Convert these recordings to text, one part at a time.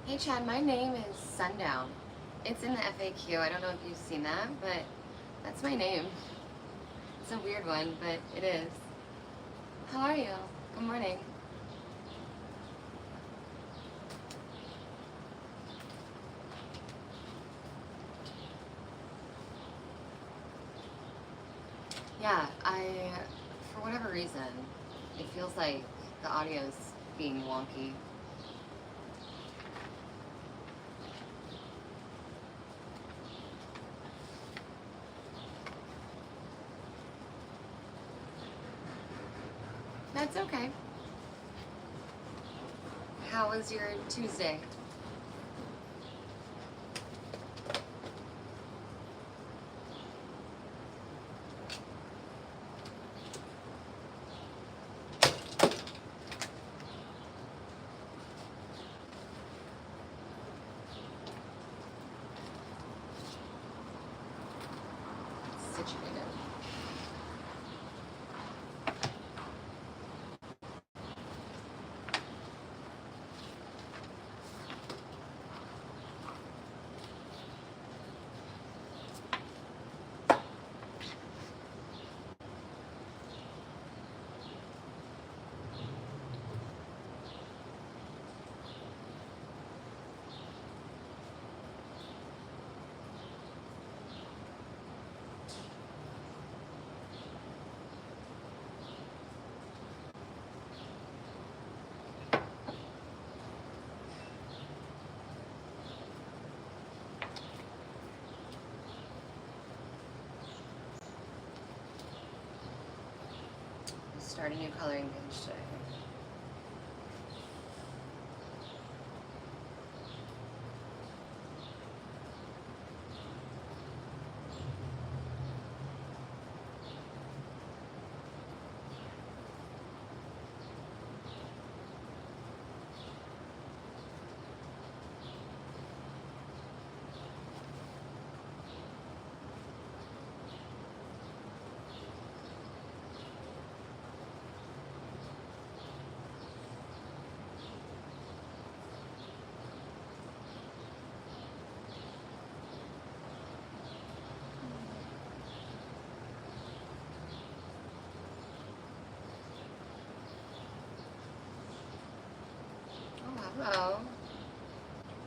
Hey Chad, my name is Sundown. It's in the FAQ. I don't know if you've seen that, but that's my name. It's a weird one, but it is. How are you? Good morning. Yeah, for whatever reason, it feels like the audio's being wonky. That's okay. How was your Tuesday? Situated. Start a new coloring page today. Hello.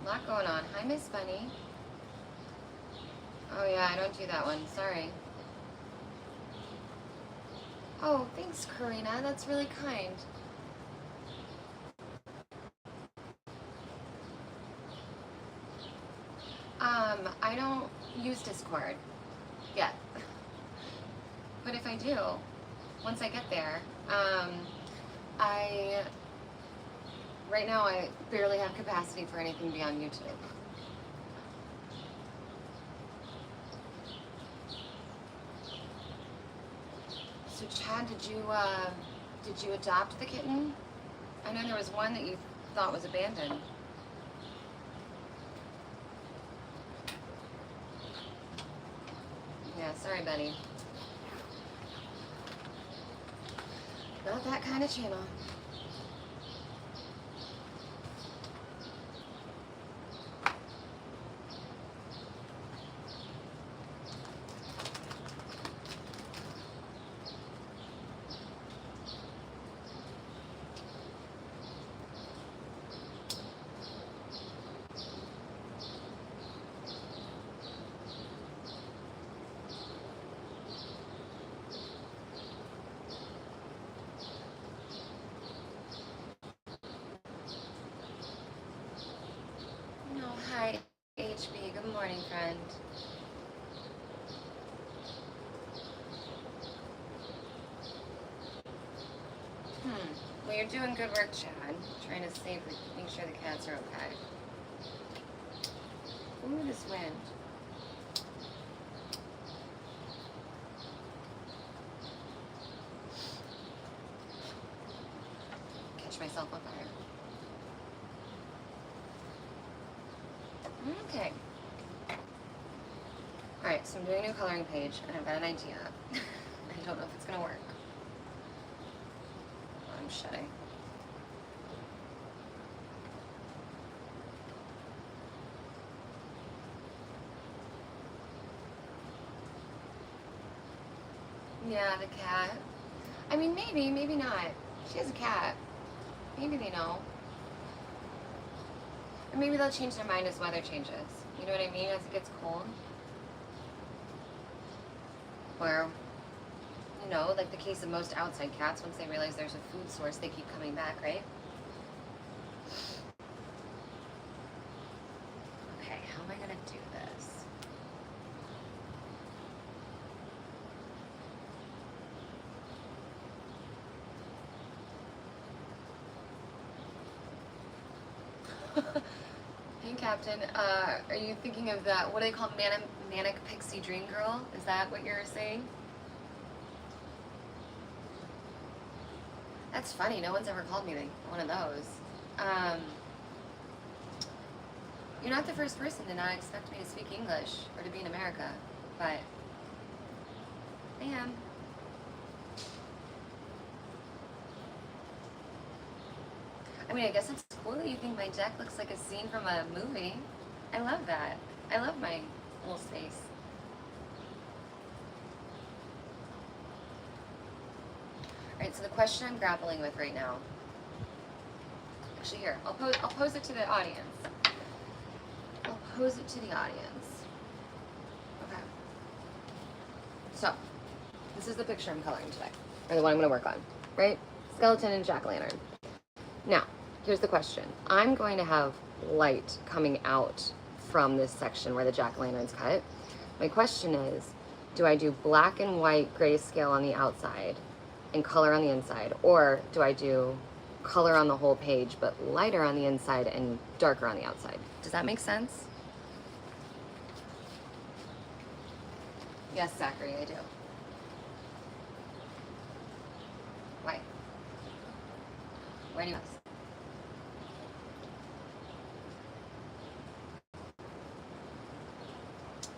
A lot going on. Hi, Miss Bunny. Oh yeah, I don't do that one. Sorry. Oh, thanks, Karina. That's really kind. I don't use Discord yet. But if I do, once I get there, right now I barely have capacity for anything beyond YouTube. So Chad, did you adopt the kitten? I know there was one that you thought was abandoned. Yeah, sorry, buddy. Not that kind of channel. Hi, HB. Good morning, friend. Well, you're doing good work, Chad. Trying to make sure the cats are okay. Ooh, this wind. Catch myself on fire. Okay. Alright, so I'm doing a new coloring page, and I've got an idea. I don't know if it's gonna work. I'm shedding. Yeah, the cat. I mean, maybe, maybe not. She has a cat. Maybe they know. Or maybe they'll change their mind as weather changes. You know what I mean? As it gets cold. Or, you know, like the case of most outside cats, once they realize there's a food source, they keep coming back, right? Okay, how am I gonna do this? Hey, Captain. Are you thinking of that? What do they call manic pixie dream girl? Is that what you're saying? That's funny. No one's ever called me like one of those. You're not the first person to not expect me to speak English or to be in America, but I am. I mean, I guess it's cool that you think my deck looks like a scene from a movie. I love that. I love my little space. Alright, so the question I'm grappling with right now. Actually, here, I'll pose it to the audience. I'll pose it to the audience. Okay. So, this is the picture I'm coloring today. Or the one I'm going to work on. Right? Skeleton and jack-o'-lantern. Now, here's the question. I'm going to have light coming out from this section where the jack-o'-lantern's cut. My question is, do I do black and white grayscale on the outside and color on the inside? Or do I do color on the whole page but lighter on the inside and darker on the outside? Does that make sense? Yes, Zachary, I do. Why? Why do you ask?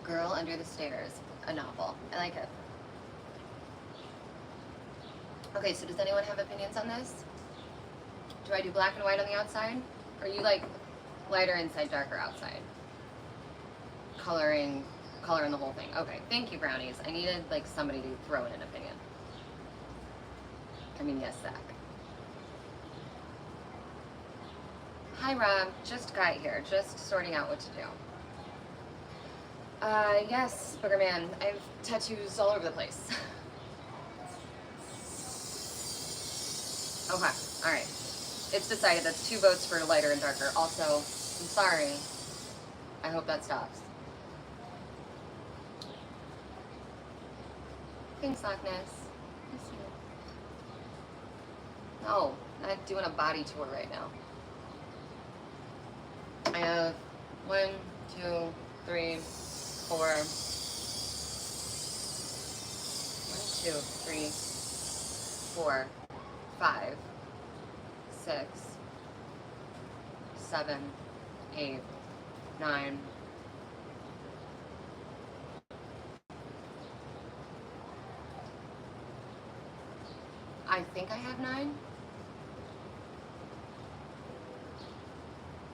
Girl Under the Stairs, a novel. I like it. Okay, so does anyone have opinions on this? Do I do black and white on the outside? Or you like lighter inside, darker outside? Coloring the whole thing. Okay, thank you, brownies. I needed like somebody to throw in an opinion. I mean, yes, Zach. Hi, Rob. Just got here. Just sorting out what to do. Yes, Booger Man. I have tattoos all over the place. Okay, alright. It's decided. That's 2 votes for lighter and darker. Also, I'm sorry. I hope that stops. Thanks, Loch Ness. Miss you. No, not doing a body tour right now. I have 1, 2, 3, 4. 1, 2, 3, 4, 5, 6, 7, 8, 9. I think I have 9.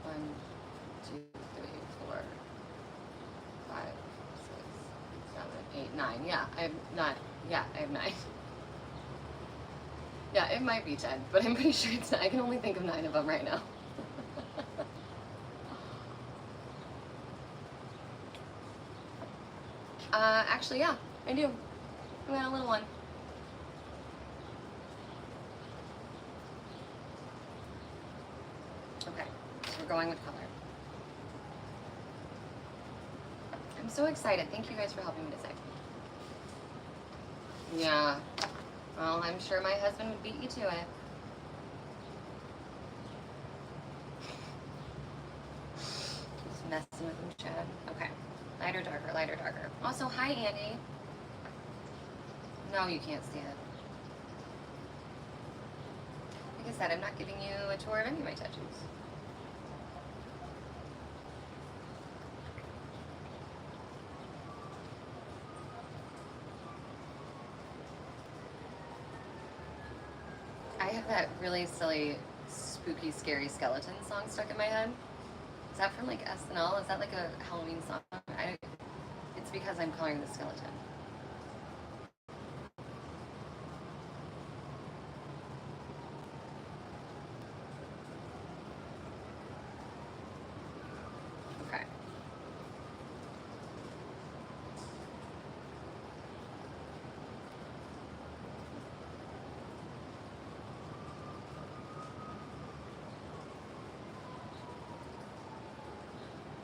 1, 2, 3, 4, 5, 6, 7, 8, 9. Yeah, I have 9. Yeah, I have 9. Yeah, it might be 10, but I'm pretty sure it's 9. I can only think of 9 of them right now. Actually, yeah, I do. I got a little one. Okay, so we're going with color. I'm so excited. Thank you guys for helping me decide. Yeah. Well, I'm sure my husband would beat you to it. Just messing with him, Chad. Okay. Lighter, darker, lighter, darker. Also, hi, Andy. No, you can't see it. Like I said, I'm not giving you a tour of any of my tattoos. I have that really silly, spooky, scary skeleton song stuck in my head. Is that from like SNL? Is that like a Halloween song? It's because I'm coloring the skeleton.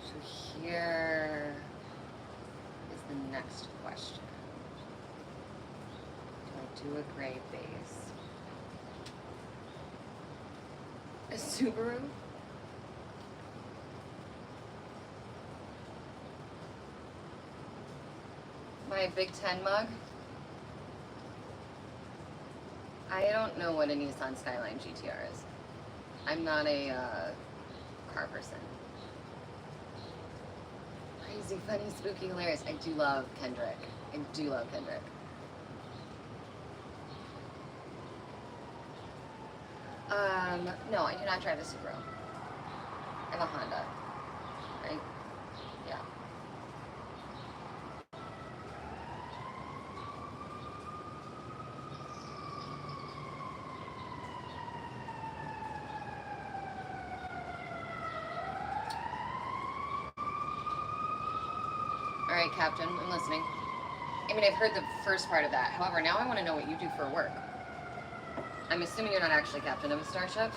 So here is the next question. Do I do a gray base? A Subaru? My Big Ten mug? I don't know what a Nissan Skyline GTR is. I'm not a car person. Crazy, funny, spooky, hilarious. I do love Kendrick. I do love Kendrick. No, I do not drive a Subaru. I have a Honda. Right? Yeah. All right, Captain, I'm listening. I mean, I've heard the first part of that. However, now I want to know what you do for work. I'm assuming you're not actually captain of a starship.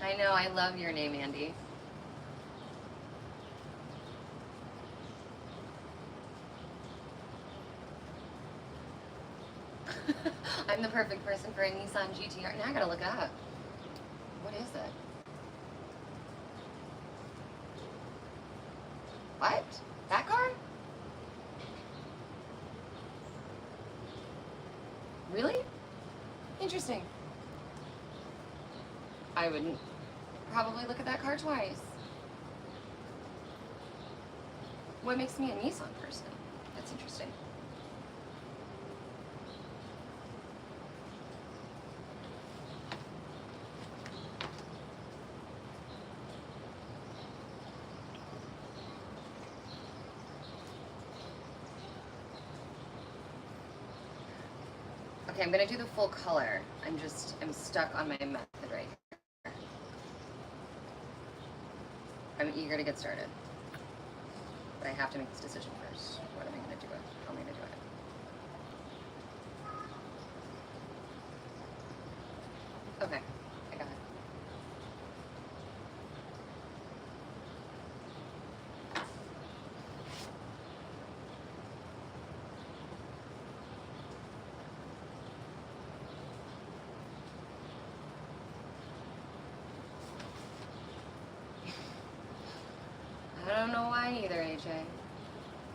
I know, I love your name, Andy. I'm the perfect person for a Nissan GTR. Now I gotta look it up. What is it? What? That car? Really? Interesting. I wouldn't probably look at that car twice. What makes me a Nissan person? That's interesting. Okay, I'm gonna do the full color. I'm stuck on my method right here. I'm eager to get started. But I have to make this decision first. What am I gonna do? How am I gonna do it? Okay, I got it. I don't know why either, AJ.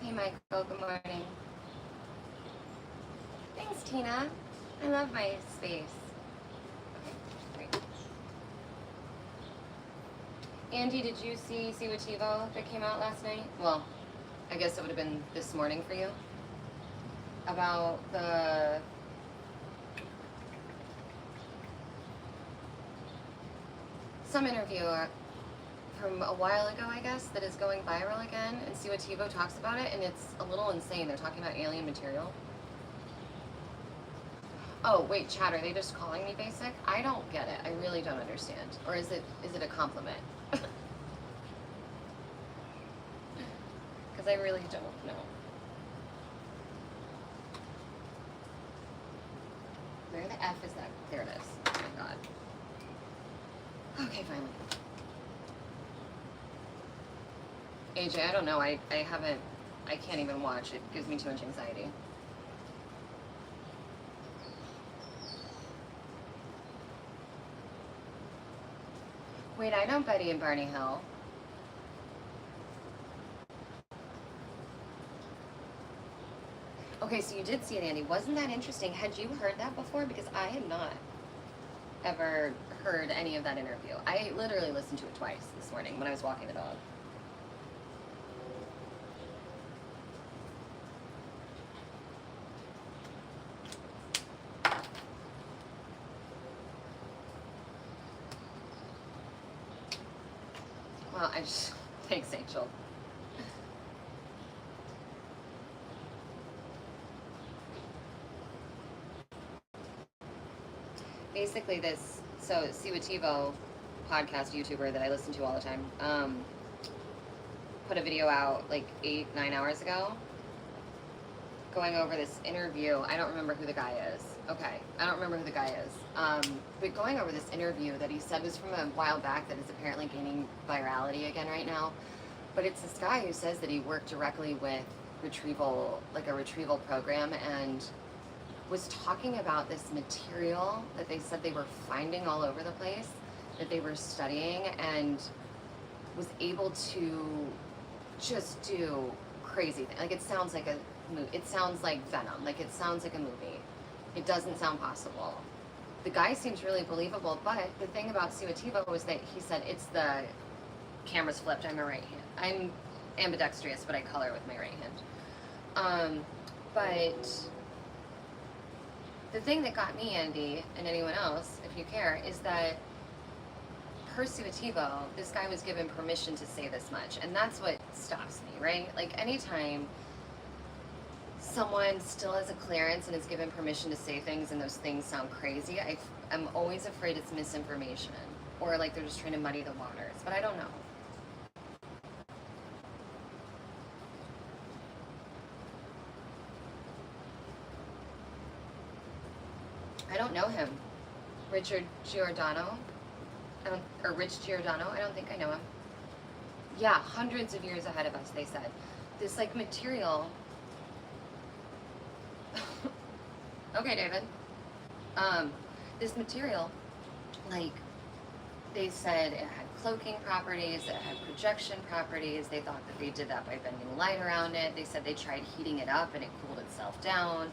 Hey, Michael, good morning. Thanks, Tina. I love my space. Okay, great. Andy, did you see Siwativo that came out last night? Well, I guess it would have been this morning for you. About the... some interview from a while ago, I guess, that is going viral again, and Siwativo talks about it, and it's a little insane. They're talking about alien material. Oh, wait, Chad, are they just calling me basic? I don't get it. I really don't understand. Or is it a compliment? Because I really don't know. Where the F is that? There it is. Oh my god. Okay, finally. AJ, I don't know. I can't even watch. It gives me too much anxiety. Wait, I know Betty and Barney Hill. Okay, so you did see it, Andy. Wasn't that interesting? Had you heard that before? Because I had not ever heard any of that interview. I literally listened to it twice this morning when I was walking the dog. Well, thanks, Angel. Basically so Siwativo, podcast YouTuber that I listen to all the time, put a video out like 8-9 hours ago going over this interview. I don't remember who the guy is. Okay, I don't remember who the guy is. But going over this interview that he said was from a while back that is apparently gaining virality again right now. But it's this guy who says that he worked directly with retrieval, like a retrieval program, and was talking about this material that they said they were finding all over the place, that they were studying, and was able to just do crazy things. Like, it sounds like a movie. It sounds like Venom. Like, it sounds like a movie. It doesn't sound possible. The guy seems really believable, but the thing about Suativo was that he said it's the camera's flipped. I'm a right hand. I'm ambidextrous, but I color with my right hand. But the thing that got me, Andy, and anyone else, if you care, is that per Suativo, this guy was given permission to say this much, and that's what stops me, right? Like, anytime someone still has a clearance and is given permission to say things and those things sound crazy, I'm always afraid it's misinformation, or like they're just trying to muddy the waters, but I don't know. I don't know him. Richard Giordano? Or Rich Giordano? I don't think I know him. Yeah, hundreds of years ahead of us, they said. This, like, material... Okay, David. This material, like, they said it had cloaking properties, it had projection properties. They thought that they did that by bending light around it. They said they tried heating it up and it cooled itself down.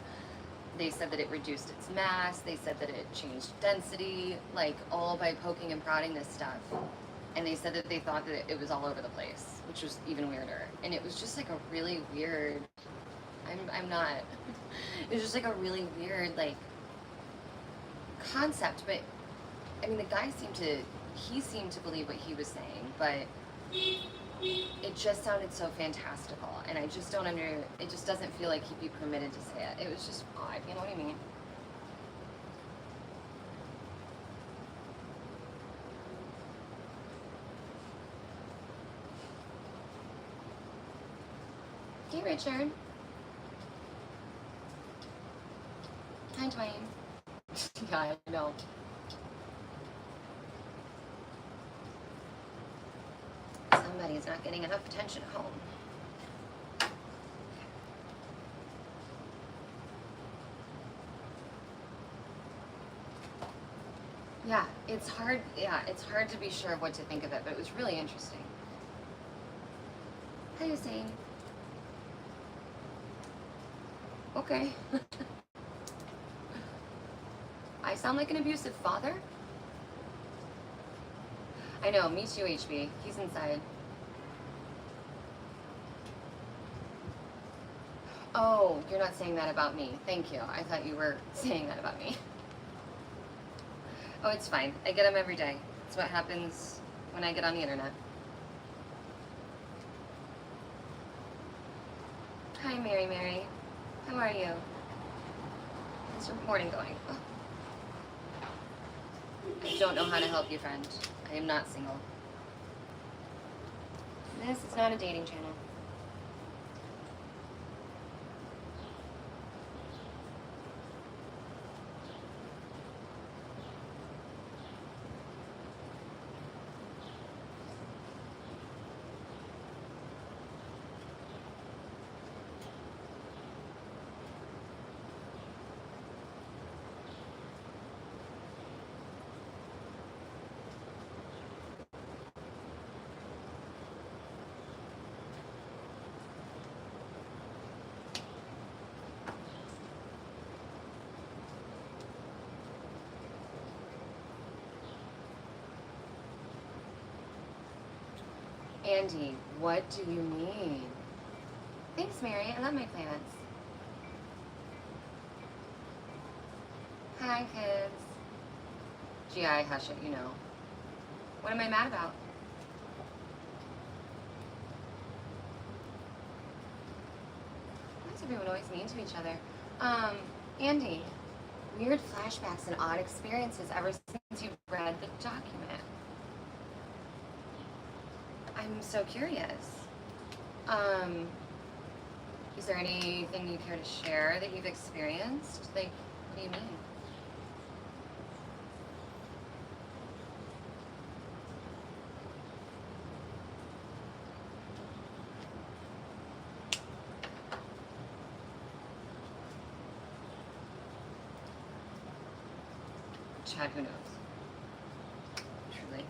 They said that it reduced its mass. They said that it changed density, like, all by poking and prodding this stuff. And they said that they thought that it was all over the place, which was even weirder. And it was just like a really weird, I'm not, it was just like a really weird, like, concept. But, I mean, the guy seemed to believe what he was saying, but it just sounded so fantastical, and I just don't it just doesn't feel like he'd be permitted to say it. It was just odd, you know what I mean? Hey, Richard. Hi, Dwayne. Yeah, I know. Somebody's not getting enough attention at home. Yeah, it's hard to be sure of what to think of it, but it was really interesting. Hi, Hussein. Okay. I sound like an abusive father? I know, me too, HB. He's inside. Oh, you're not saying that about me. Thank you. I thought you were saying that about me. Oh, it's fine. I get them every day. It's what happens when I get on the internet. Hi, Mary. How are you? How's your morning going? Oh. I don't know how to help you, friend. I am not single. This is not a dating channel. Andy, what do you mean? Thanks, Mary. I love my plants. Hi, kids. GI, hush it, you know. What am I mad about? Why is everyone always mean to each other? Andy, weird flashbacks and odd experiences ever since you read the document. I'm so curious. Is there anything you care to share that you've experienced? Like, what do you mean? Chad, who knows? Truly.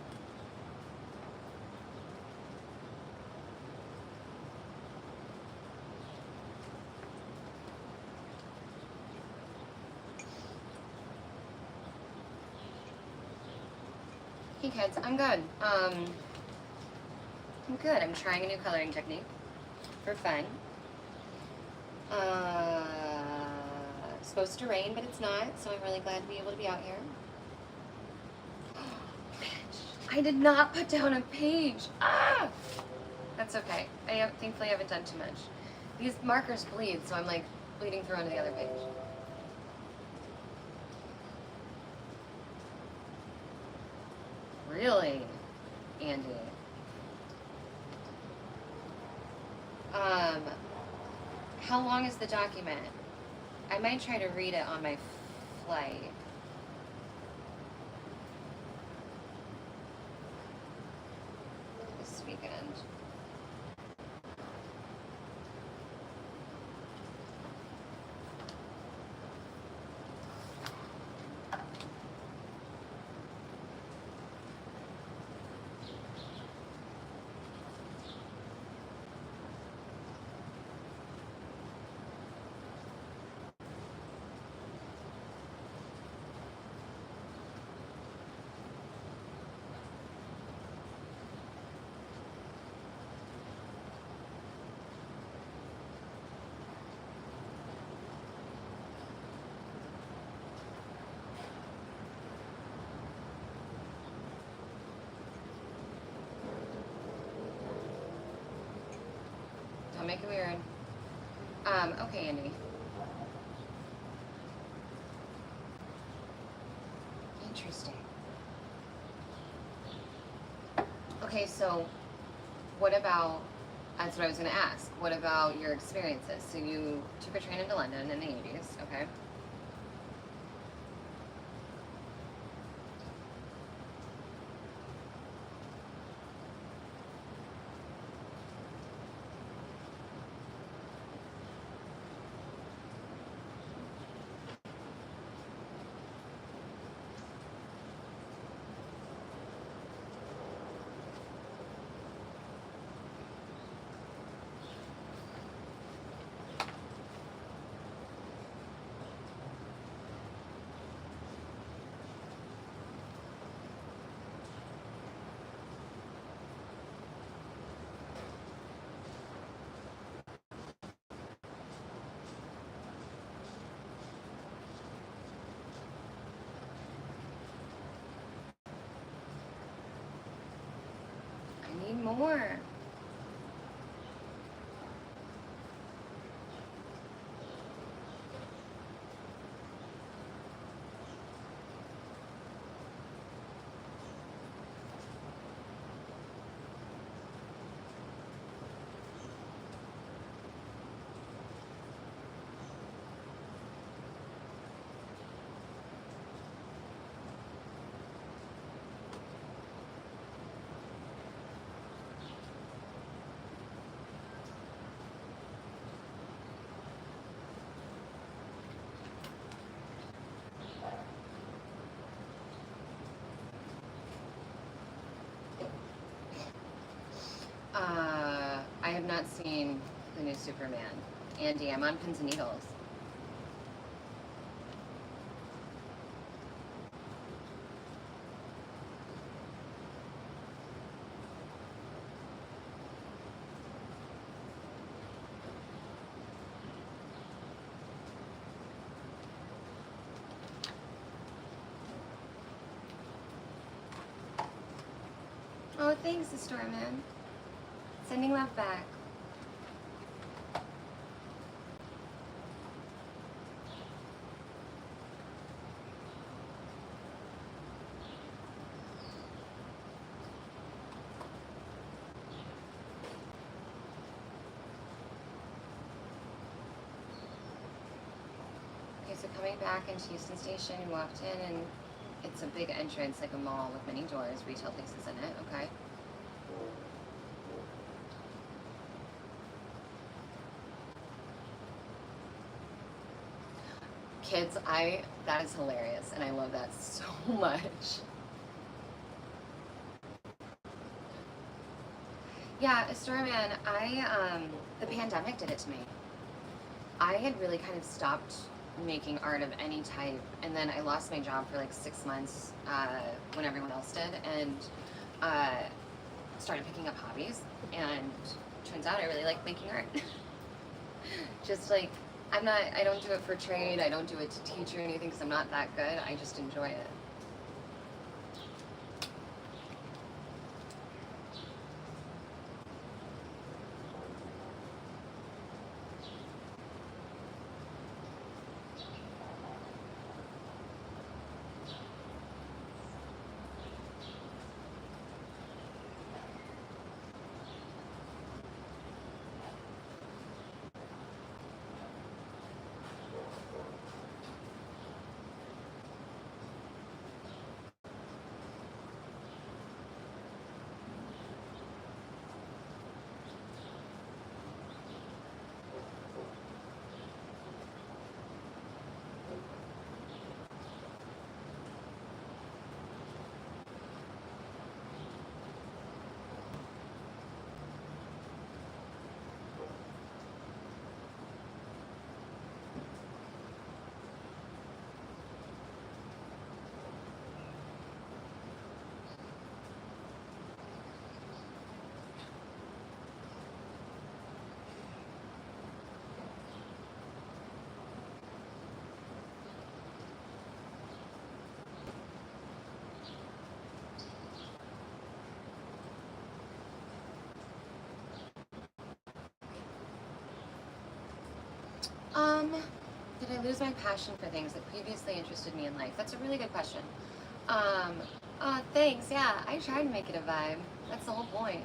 Hey kids, I'm good. I'm good. I'm trying a new coloring technique for fun. It's supposed to rain, but it's not, so I'm really glad to be able to be out here. I did not put down a page. Ah! That's okay. Thankfully I haven't done too much. These markers bleed, so I'm like bleeding through onto the other page. Really, Andy? How long is the document? I might try to read it on my flight. This weekend. Don't make it weird. Okay, Andy. Interesting. Okay, so what about, that's what I was going to ask. What about your experiences? So you took a train into London in the 80s, okay? I need more. I have not seen the new Superman. Andy, I'm on pins and needles. Oh, thanks, the store man. Sending love back. Okay, so coming back into Houston Station, we walked in and it's a big entrance, like a mall with many doors, retail places in it, okay? Kids, that is hilarious, and I love that so much. Yeah, Storyman, the pandemic did it to me. I had really kind of stopped making art of any type, and then I lost my job for like 6 months when everyone else did, and started picking up hobbies, and turns out I really like making art. Just like, I don't do it for trade, I don't do it to teach or anything because I'm not that good, I just enjoy it. Did I lose my passion for things that previously interested me in life? That's a really good question. Thanks, yeah, I tried to make it a vibe. That's the whole point.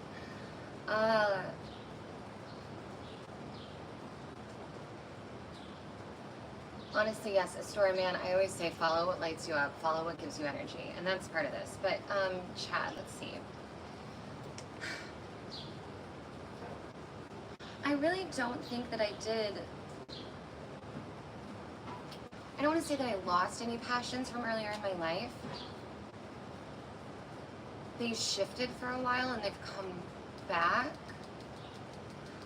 Honestly, yes, a story man, I always say follow what lights you up, follow what gives you energy, and that's part of this. But, Chad, let's see. I really don't think that I did. I don't want to say that I lost any passions from earlier in my life. They shifted for a while and they've come back.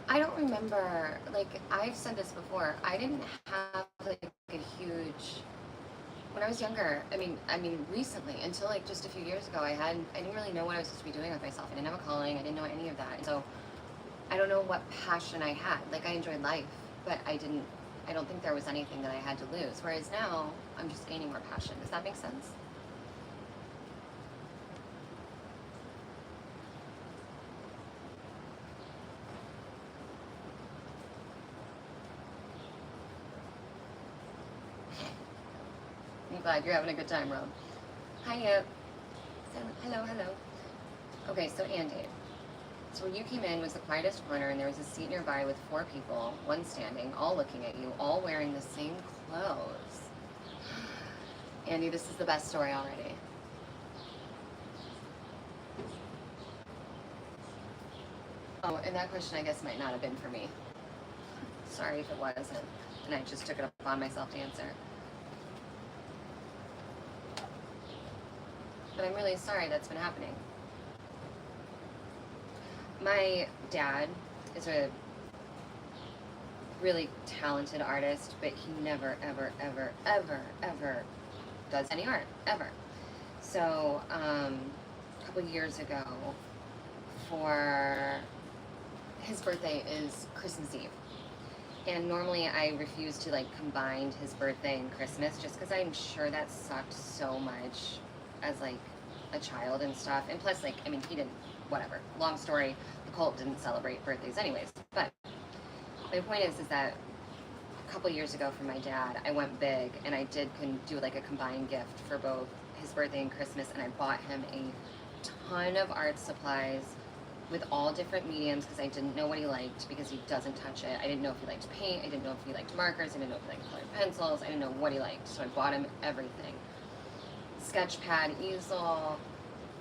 I don't remember, like, I've said this before, I didn't have like a huge, when I was younger, I mean recently, until like just a few years ago, I didn't really know what I was supposed to be doing with myself. I didn't have a calling, I didn't know any of that. And so I don't know what passion I had. Like, I enjoyed life, but I don't think there was anything that I had to lose. Whereas now, I'm just gaining more passion. Does that make sense? I'm glad you're having a good time, Rob. Hi, Yip. Hello. Okay, so Andy. So where you came in was the quietest corner, and there was a seat nearby with 4 people, one standing, all looking at you, all wearing the same clothes. Andy, this is the best story already. Oh, and that question I guess might not have been for me. Sorry if it wasn't, and I just took it upon myself to answer. But I'm really sorry that's been happening. My dad is a really talented artist, but he never, ever does any art, ever. So, a couple years ago, for his birthday is Christmas Eve. And normally I refuse to like combine his birthday and Christmas just because I'm sure that sucked so much as like a child and stuff. And plus, like, I mean, he didn't, whatever. Long story, the cult didn't celebrate birthdays anyways. But my point is that a couple years ago for my dad, I went big and I did do like a combined gift for both his birthday and Christmas, and I bought him a ton of art supplies with all different mediums because I didn't know what he liked because he doesn't touch it. I didn't know if he liked paint, I didn't know if he liked markers, I didn't know if he liked colored pencils, I didn't know what he liked. So I bought him everything. Sketch pad, easel,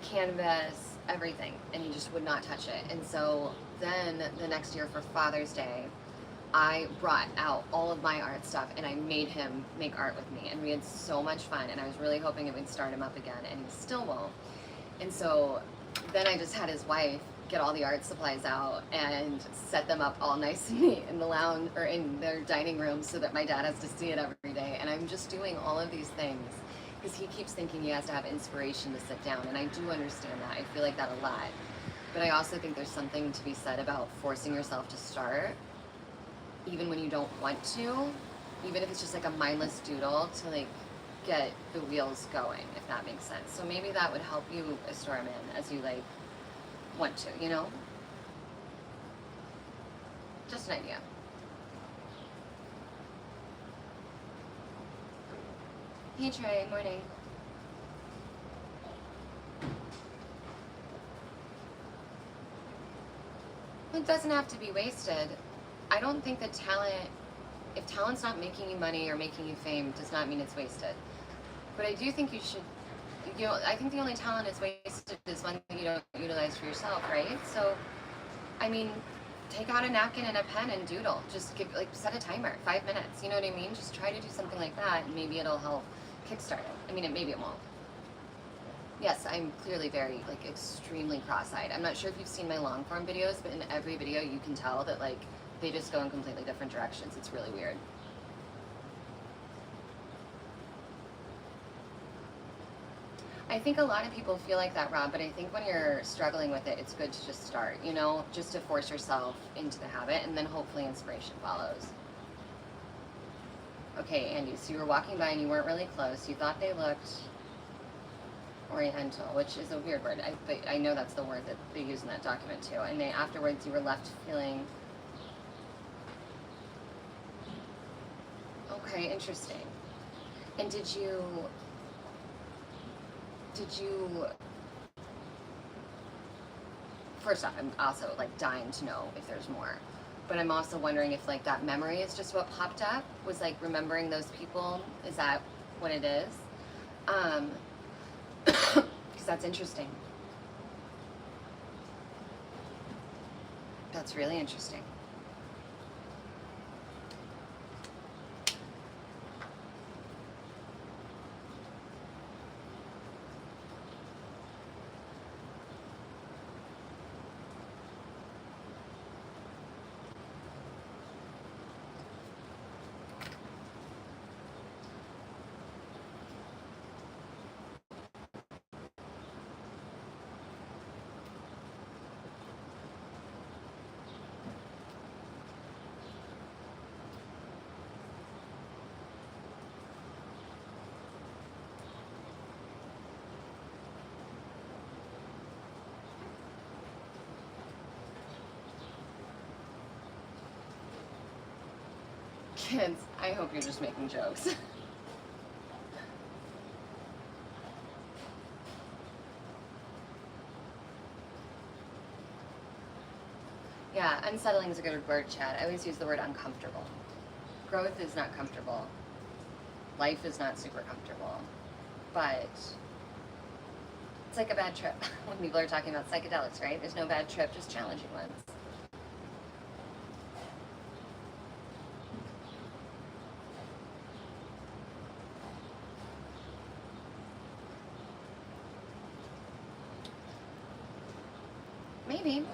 canvas, everything, and he just would not touch it. And so then the next year for Father's Day, I brought out all of my art stuff and I made him make art with me, and we had so much fun, and I was really hoping it would start him up again, and he still won't. And so then I just had his wife get all the art supplies out and set them up all nice and neat in the lounge or in their dining room so that my dad has to see it every day. And I'm just doing all of these things because he keeps thinking he has to have inspiration to sit down, and I do understand that. I feel like that a lot. But I also think there's something to be said about forcing yourself to start even when you don't want to, even if it's just like a mindless doodle to like get the wheels going, if that makes sense. So maybe that would help you storm in as you like want to, you know? Just an idea. Hey Trey, morning. It doesn't have to be wasted. I don't think that talent, if talent's not making you money or making you fame, does not mean it's wasted. But I do think you should, you know, I think the only talent is wasted is one that you don't utilize for yourself, right? So, I mean, take out a napkin and a pen and doodle. Just give, like, set a timer, 5 minutes, you know what I mean? Just try to do something like that, and maybe it'll help kickstart it. I mean, maybe it won't. Yes, I'm clearly very, like, extremely cross-eyed. I'm not sure if you've seen my long-form videos, but in every video you can tell that, like, they just go in completely different directions. It's really weird. I think a lot of people feel like that, Rob, but I think when you're struggling with it, it's good to just start, you know, just to force yourself into the habit, and then hopefully inspiration follows. Okay, Andy, so you were walking by and you weren't really close. You thought they looked oriental, which is a weird word. I know that's the word that they use in that document too. And then afterwards you were left feeling... Okay, interesting. And did you first off, I'm also like dying to know if there's more, but I'm also wondering if like that memory is just what popped up, was like remembering those people. Is that what it is? Because that's interesting. That's really interesting. Kids, I hope you're just making jokes. Yeah, unsettling is a good word, Chad. I always use the word uncomfortable. Growth is not comfortable. Life is not super comfortable. But it's like a bad trip when people are talking about psychedelics, right? There's no bad trip, just challenging ones. Maybe.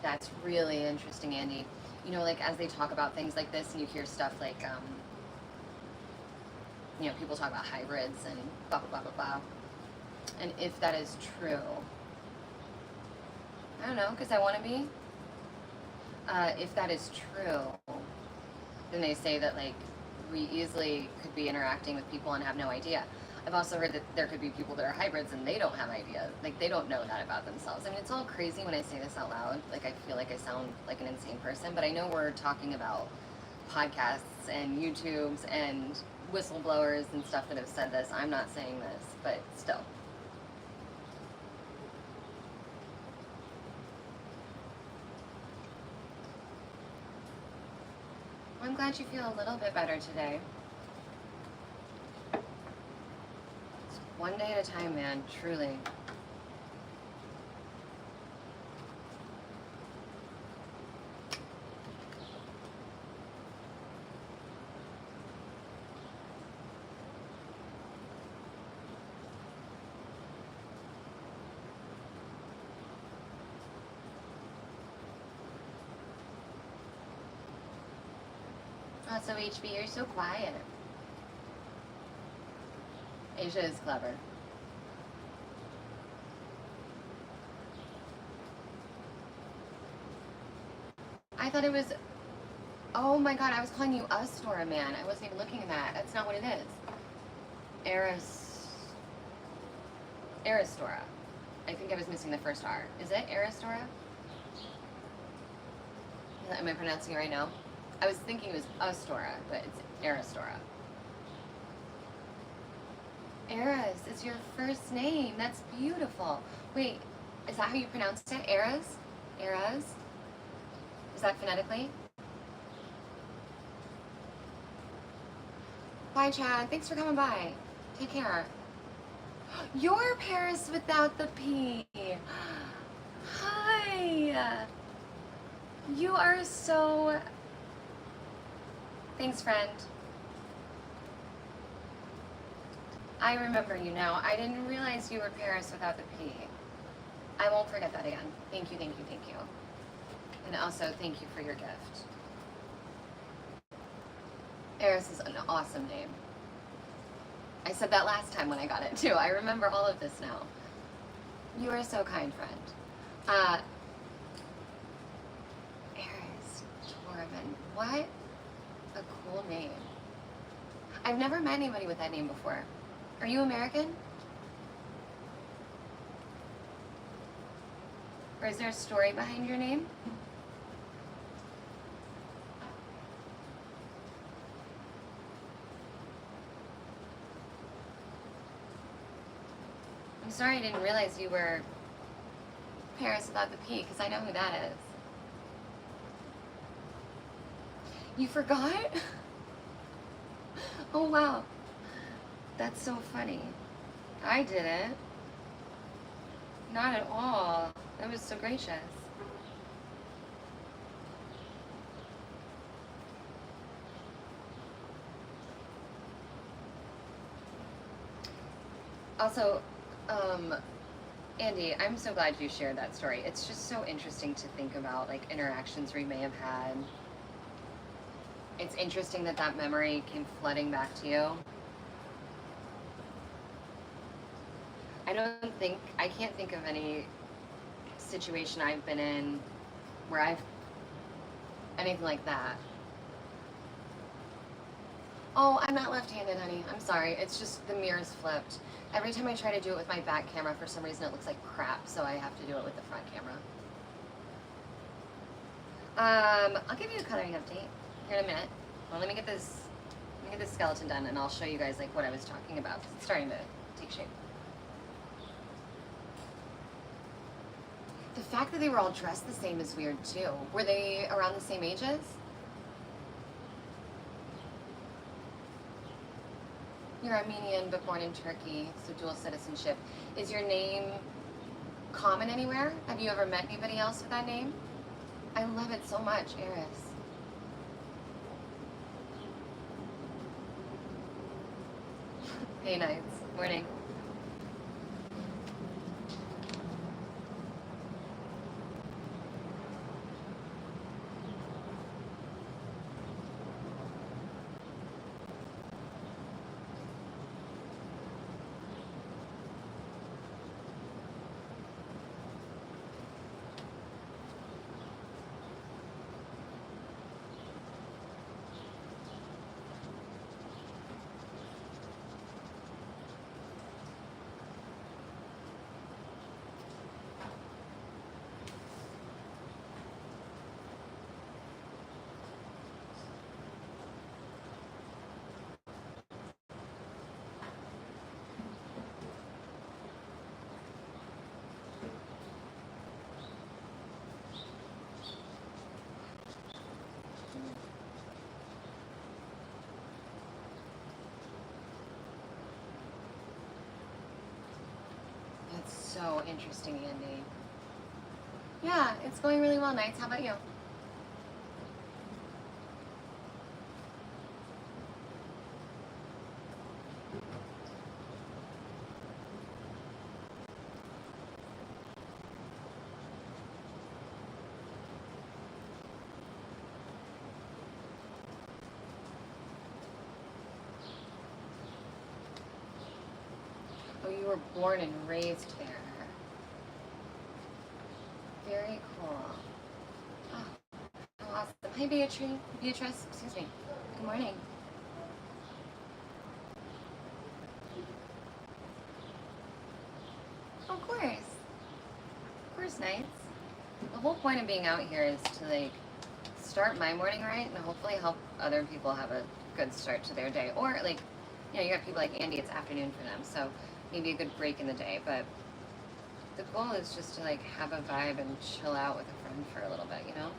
That's really interesting, Andy. You know, like as they talk about things like this and you hear stuff like, you know, people talk about hybrids and blah, blah, blah, blah, blah. And if that is true, I don't know, because I want to be. If that is true, then they say that like we easily could be interacting with people and have no idea. I've also heard that there could be people that are hybrids and they don't have ideas. Like they don't know that about themselves. I mean, it's all crazy when I say this out loud. Like I feel like I sound like an insane person, but I know we're talking about podcasts and YouTubes and whistleblowers and stuff that have said this. I'm not saying this, but still. I'm glad you feel a little bit better today. It's one day at a time, man, truly. So HB, you're so quiet. Asia is clever. I thought it was, oh my god, I was calling you Astora, man. I wasn't even looking at that. That's not what it is. Aristora. I think I was missing the first R. Is it Aristora? Am I pronouncing it right now? I was thinking it was Astora, but it's Aristora. Eris is your first name. That's beautiful. Wait, is that how you pronounced it? Eris? Eris? Is that phonetically? Bye, Chad. Thanks for coming by. Take care. You're Paris without the P. Hi. You are so... Thanks, friend. I remember you now. I didn't realize you were Paris without the P. I won't forget that again. Thank you, thank you, thank you. And also, thank you for your gift. Eris is an awesome name. I said that last time when I got it, too. I remember all of this now. You are so kind, friend. Eris Torvin. What a cool name. I've never met anybody with that name before. Are you American? Or is there a story behind your name? I'm sorry I didn't realize you were Paris without the P, because I know who that is. You forgot? Oh wow. That's so funny. I didn't. Not at all. That was so gracious. Also, Andy, I'm so glad you shared that story. It's just so interesting to think about, like, interactions we may have had. It's interesting that that memory came flooding back to you. I can't think of any situation I've been in where anything like that. Oh, I'm not left-handed, honey. I'm sorry. It's just the mirror's flipped. Every time I try to do it with my back camera, for some reason it looks like crap, so I have to do it with the front camera. I'll give you a coloring update here in a minute. Well, let me get this skeleton done, and I'll show you guys like what I was talking about, 'cause it's starting to take shape. The fact that they were all dressed the same is weird too. Were they around the same ages? You're Armenian but born in Turkey, so dual citizenship. Is your name common anywhere? Have you ever met anybody else with that name? I love it so much, Eris. Hey, Nights. Morning. That's so interesting, Andy. Yeah, it's going really well, Nights. How about you? you were born and raised there. Very cool. Oh, how awesome. Hi, Beatrice, excuse me. Good morning. Of course, nights. The whole point of being out here is to like start my morning right and hopefully help other people have a good start to their day. Or like, you know, you got people like Andy, it's afternoon for them, so maybe a good break in the day. But the goal is just to like have a vibe and chill out with a friend for a little bit, you know?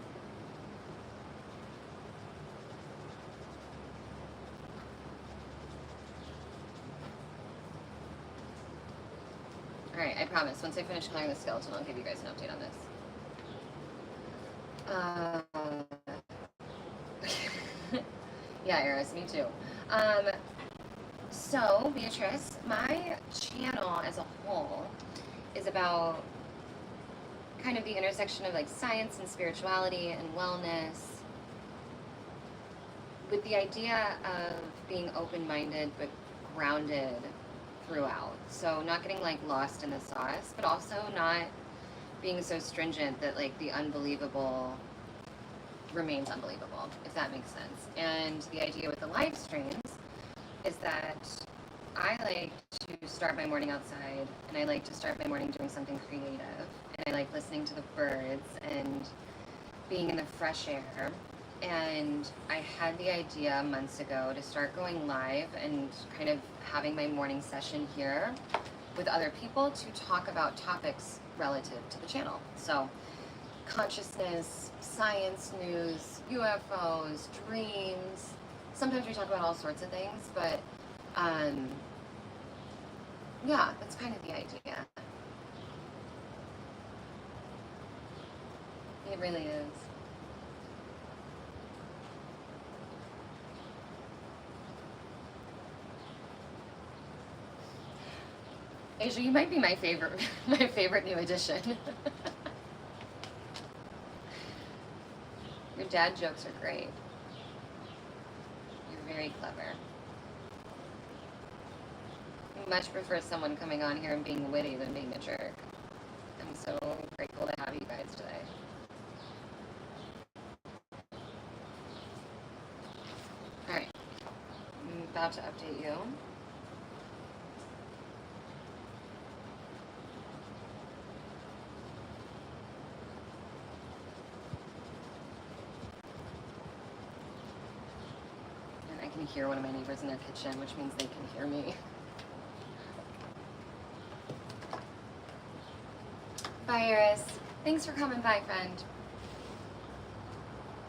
Alright, I promise, once I finish coloring the skeleton, I'll give you guys an update on this. Yeah, Eris, me too. So, Beatrice, my channel as a whole is about kind of the intersection of like science and spirituality and wellness, with the idea of being open-minded but grounded throughout. So not getting like lost in the sauce, but also not being so stringent that like the unbelievable remains unbelievable, if that makes sense. And the idea with the live streams is that I like to start my morning outside, and I like to start my morning doing something creative, and I like listening to the birds and being in the fresh air. And I had the idea months ago to start going live and kind of having my morning session here with other people to talk about topics relative to the channel. So consciousness, science, news, UFOs, dreams. Sometimes we talk about all sorts of things, but yeah, that's kind of the idea. It really is. Asia, you might be my favorite new addition. Your dad jokes are great. You're very clever. I much prefer someone coming on here and being witty than being a jerk. I'm so grateful to have you guys today. Alright, I'm about to update you. I can hear one of my neighbors in their kitchen, which means they can hear me. Bye, Iris. Thanks for coming by, friend.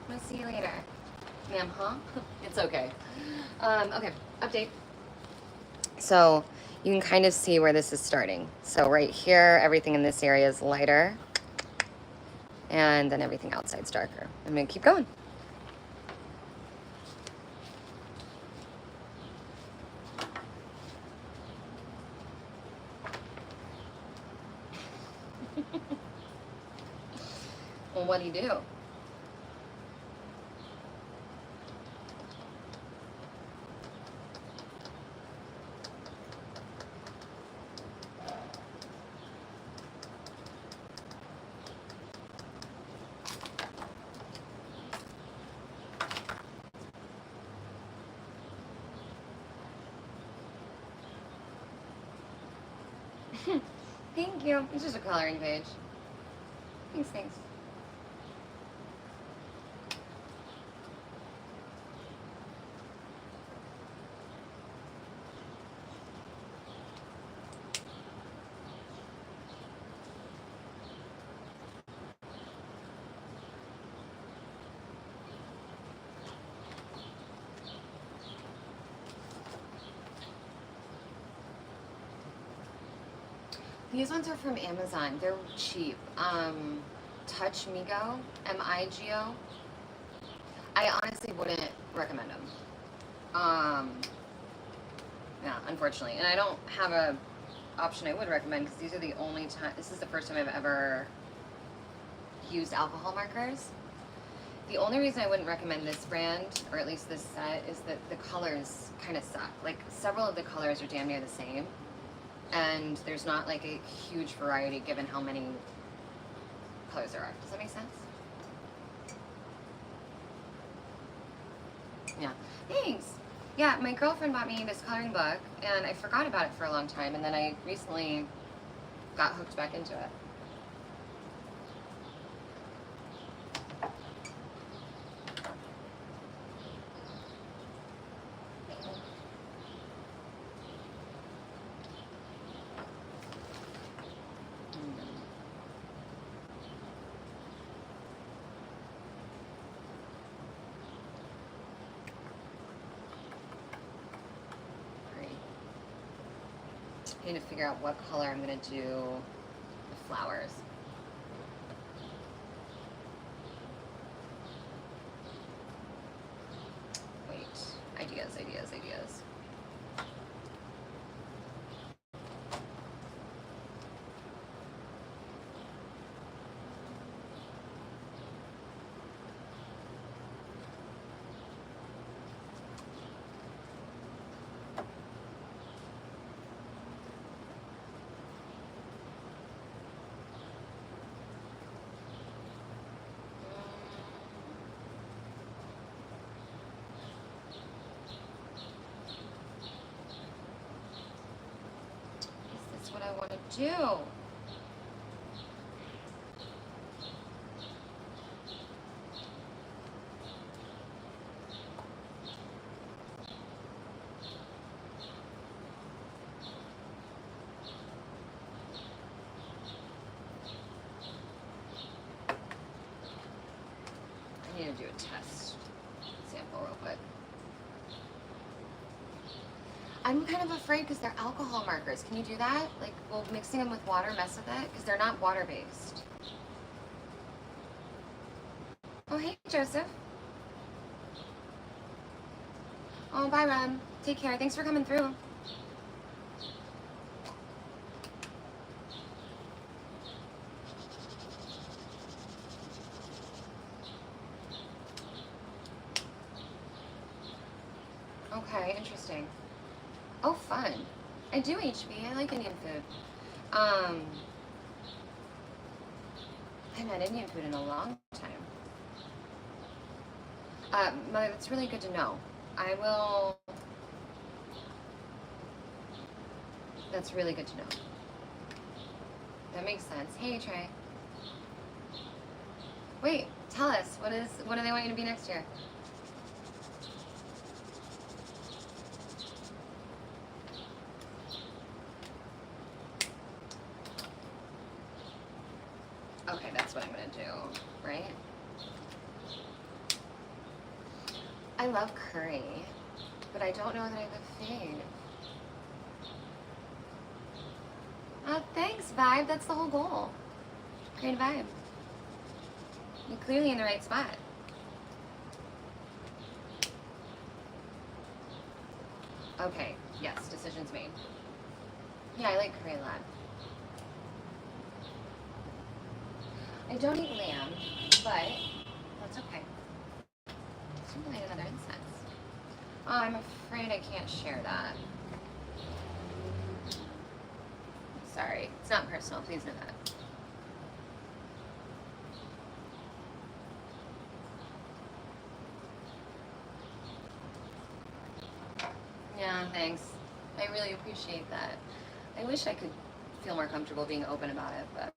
We'll see you later. Ma'am, huh? It's okay. Okay, update. So you can kind of see where this is starting. So right here, everything in this area is lighter, and then everything outside's darker. I'm gonna keep going. Well, what do you do? Thank you. It's just a coloring page. Thanks. These ones are from Amazon. They're cheap. Touch Migo, M-I-G-O. I honestly wouldn't recommend them. Yeah, unfortunately. And I don't have a option I would recommend because these are the only time, this is the first time I've ever used alcohol markers. The only reason I wouldn't recommend this brand, or at least this set, is that the colors kind of suck. Like, several of the colors are damn near the same. and there's not like a huge variety given how many colors there are. Does that make sense? Yeah. Thanks. Yeah, my girlfriend bought me this coloring book, and I forgot about it for a long time, and then I recently got hooked back into it. I need to figure out what color I'm going to do the flowers. Wait, ideas. What I want to do. I need to do a test sample real quick. I'm kind of afraid because they're alcohol markers. Can you do that? Like, will mixing them with water mess with it? Because they're not water-based. Oh, hey, Joseph. Oh, bye, Ron. Take care. Thanks for coming through. Okay, interesting. Oh, fun. I do HB. I like Indian food. I haven't had Indian food in a long time. Mother, that's really good to know. I will... That's really good to know. That makes sense. Hey, Trey. Wait, tell us. What do they want you to be next year? Okay, that's what I'm gonna do, right? I love curry, but I don't know that I have a fave. Oh, thanks, Vibe. That's the whole goal. Create a vibe. You're clearly in the right spot. Okay, yes, decision's made. Yeah, I like curry a lot. I don't eat lamb, but that's okay. Let's light another incense. Oh, I'm afraid I can't share that. Sorry, it's not personal, please know that. Yeah, thanks. I really appreciate that. I wish I could feel more comfortable being open about it, but...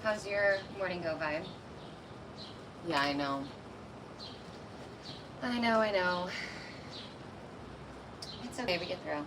How's your morning go, Vibe? Yeah, I know. I know. It's okay, we get through.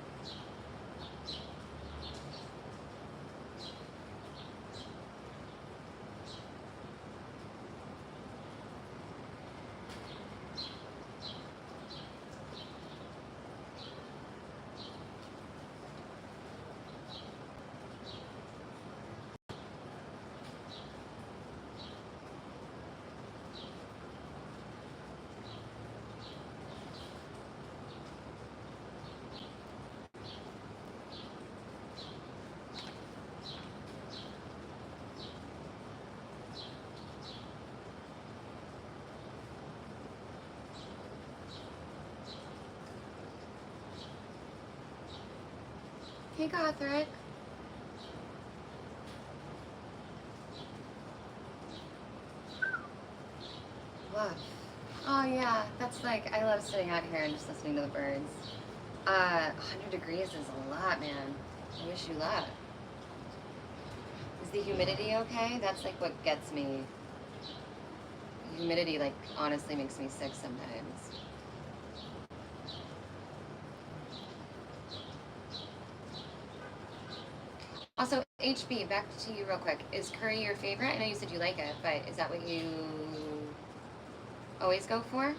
Hey, Gothric. Love. Oh yeah, that's like, I love sitting out here and just listening to the birds. 100 degrees is a lot, man. I wish you luck. Is the humidity okay? That's like what gets me. Humidity like honestly makes me sick sometimes. Also, HB, back to you real quick. Is curry your favorite? I know you said you like it, but is that what you always go for?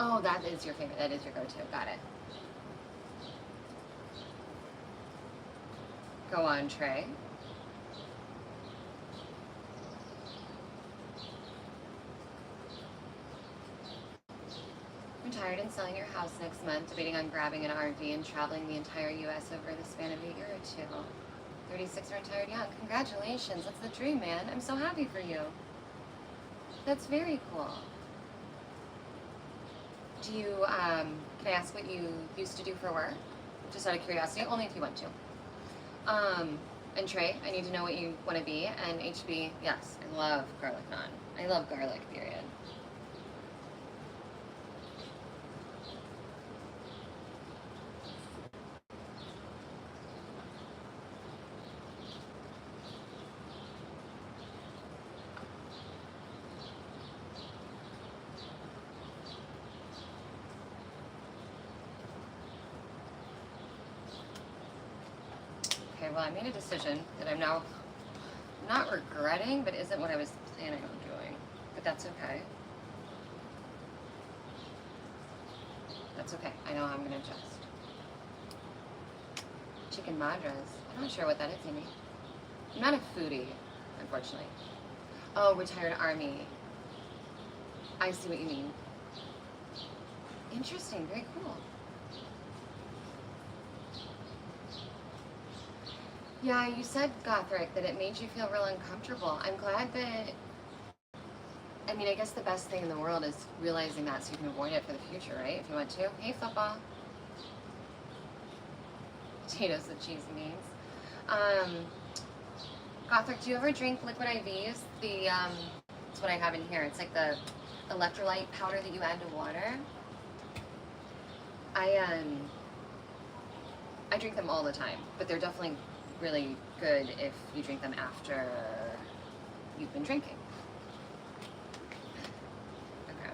Oh, that is your favorite. That is your go-to. Got it. Go on, Trey. Retired and selling your house next month, debating on grabbing an RV and traveling the entire U.S. over the span of a year or two. 36 retired young. Congratulations. That's the dream, man. I'm so happy for you. That's very cool. Do you, can I ask what you used to do for work? Just out of curiosity, only if you want to. And Trey, I need to know what you want to be. And HB, yes, I love garlic naan. I love garlic, period. Okay, well, I made a decision that I'm now not regretting, but isn't what I was planning on doing. But that's okay. That's okay. I know how I'm going to adjust. Chicken madras. I'm not sure what that is, Amy. I'm not a foodie, unfortunately. Oh, retired army. I see what you mean. Interesting. Very cool. Yeah, you said, Gothric, that it made you feel real uncomfortable. I'm glad that, I mean, I guess the best thing in the world is realizing that so you can avoid it for the future, right? If you want to. Hey, football. Potatoes with cheese and beans. Gothric, do you ever drink liquid IVs? It's what I have in here. It's like the electrolyte powder that you add to water. I drink them all the time, but they're definitely really good if you drink them after you've been drinking. Okay.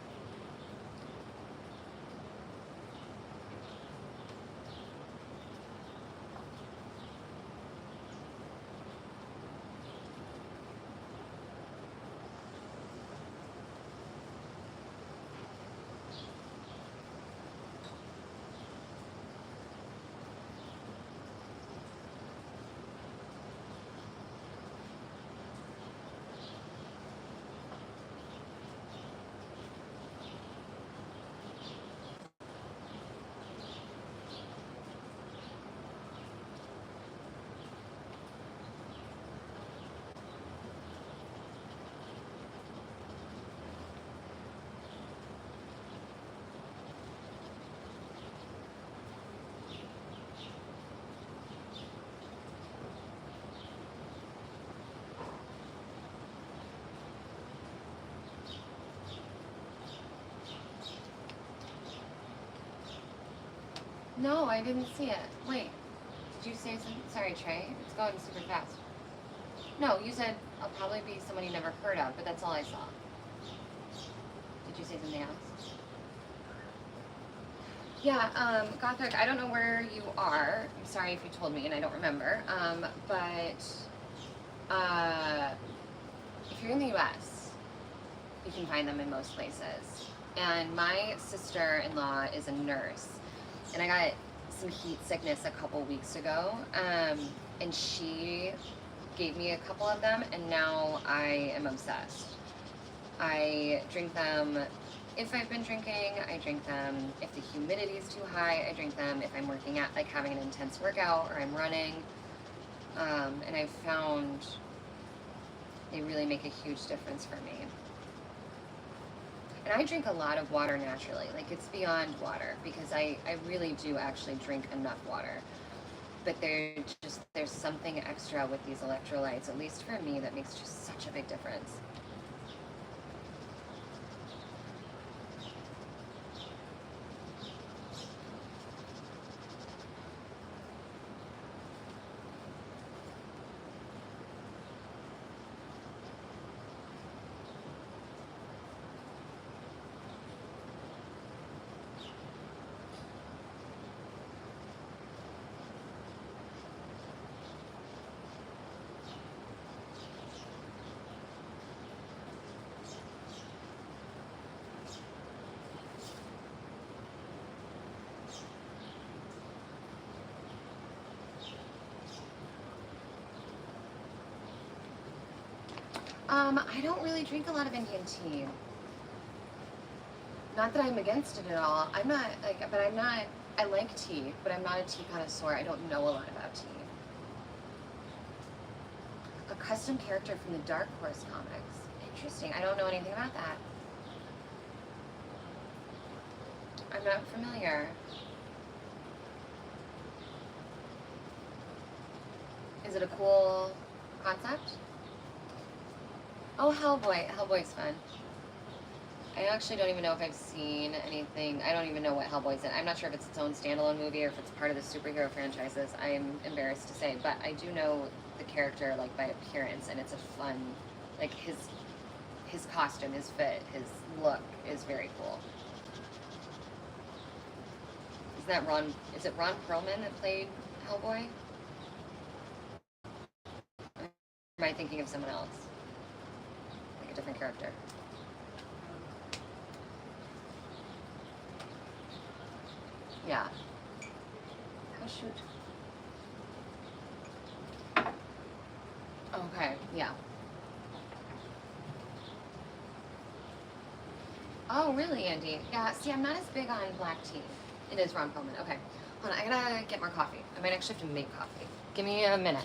No, I didn't see it. Wait, did you say something? Sorry, Trey. It's going super fast. No, you said I'll probably be someone you never heard of, but that's all I saw. Did you say something else? Yeah, Gothric, I don't know where you are. I'm sorry if you told me and I don't remember. But if you're in the US, you can find them in most places. And my sister-in-law is a nurse, and I got some heat sickness a couple weeks ago, and she gave me a couple of them, and now I am obsessed. I drink them if I've been drinking. I drink them if the humidity is too high. I drink them if I'm working out, like having an intense workout or I'm running. And I've found they really make a huge difference for me. And I drink a lot of water naturally. Like, it's beyond water, because I really do actually drink enough water. But there's something extra with these electrolytes, at least for me, that makes just such a big difference. I don't really drink a lot of Indian tea. Not that I'm against it at all. I'm not, like, but I'm not, I like tea, but I'm not a tea connoisseur. I don't know a lot about tea. A custom character from the Dark Horse comics. Interesting. I don't know anything about that. I'm not familiar. Is it a cool concept? Oh, Hellboy. Hellboy's fun. I actually don't even know if I've seen anything. I don't even know what Hellboy's in. I'm not sure if it's its own standalone movie or if it's part of the superhero franchises. I'm embarrassed to say, but I do know the character, like, by appearance, and it's a fun, like, his costume, his fit, his look is very cool. Is it Ron Perlman that played Hellboy? Or am I thinking of someone else? Like a different character? Yeah. Oh, shoot. Okay, yeah. Oh, really, Andy? Yeah, see, I'm not as big on black tea. It is Ron Perlman. Okay. Hold on, I gotta get more coffee. I might actually have to make coffee. Give me a minute.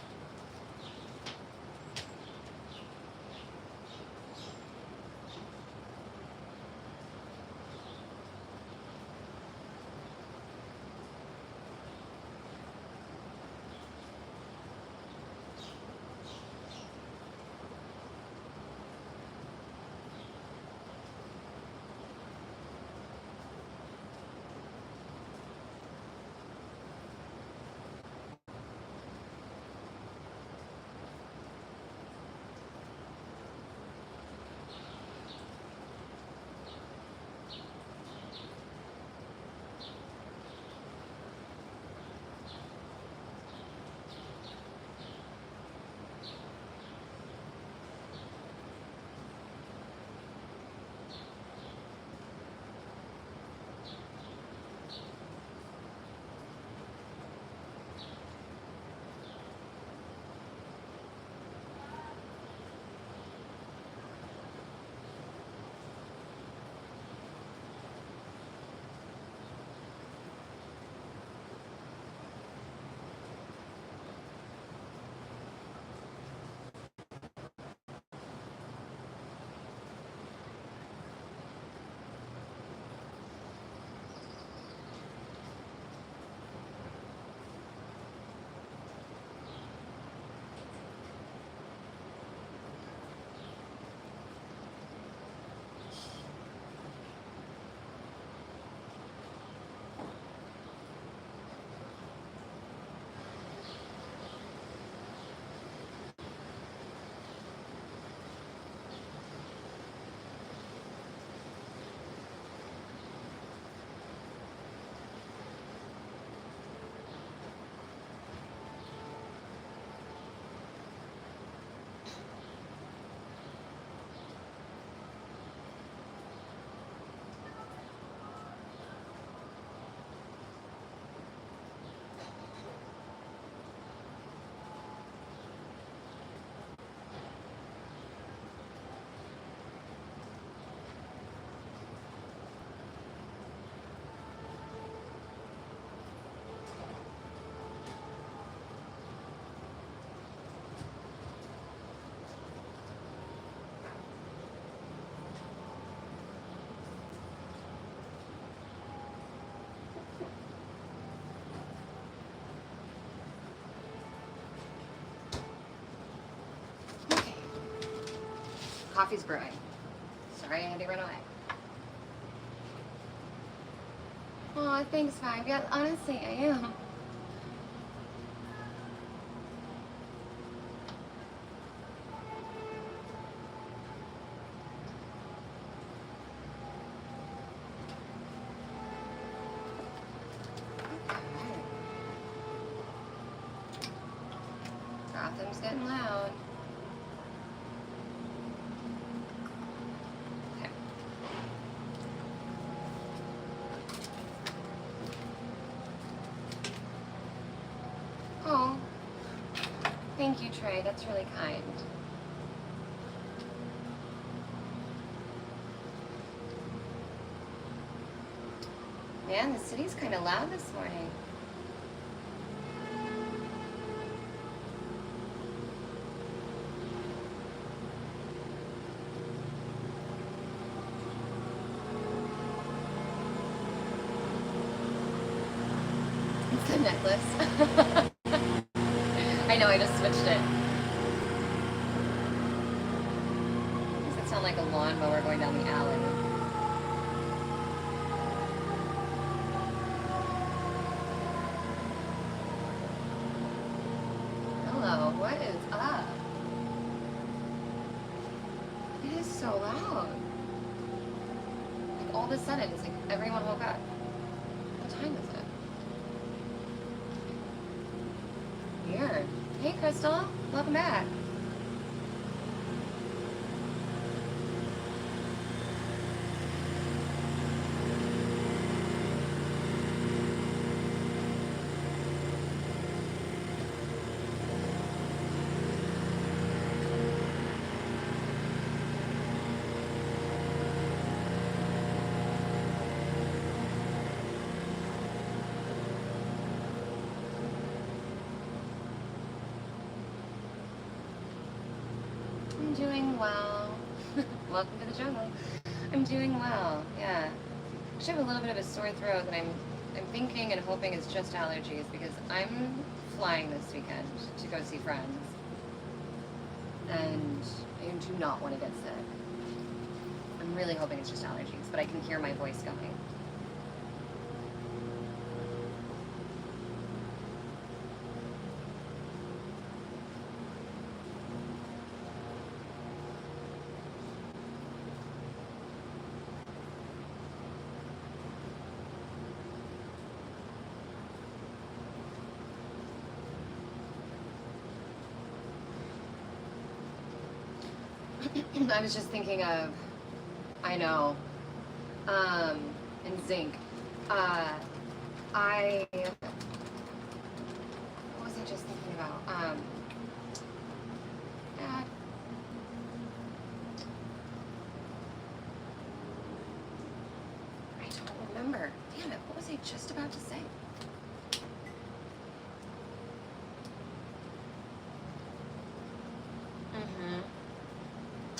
coffee's brewing. Sorry, I had to run away. Oh, thanks, Five. Yeah, honestly, I am. Gotham's getting loud. Okay. Oh, thank you, Trey. That's really kind. Man, the city's kind of loud this morning. It's the necklace. I know, I just switched it. Does it sound like a lawnmower going down the alley? Hello, what is up? It is so loud. Like all of a sudden, it's like everyone woke up. What time is it? Weird. Hey, Crystal. Welcome back. I'm doing well. Welcome to the jungle. I'm doing well, yeah. I should have a little bit of a sore throat that I'm thinking and hoping it's just allergies because I'm flying this weekend to go see friends. And I do not want to get sick. I'm really hoping it's just allergies, but I can hear my voice going. I was just thinking of, I know, and zinc. What was I just thinking about? God. I don't remember. Damn it, what was I just about to say?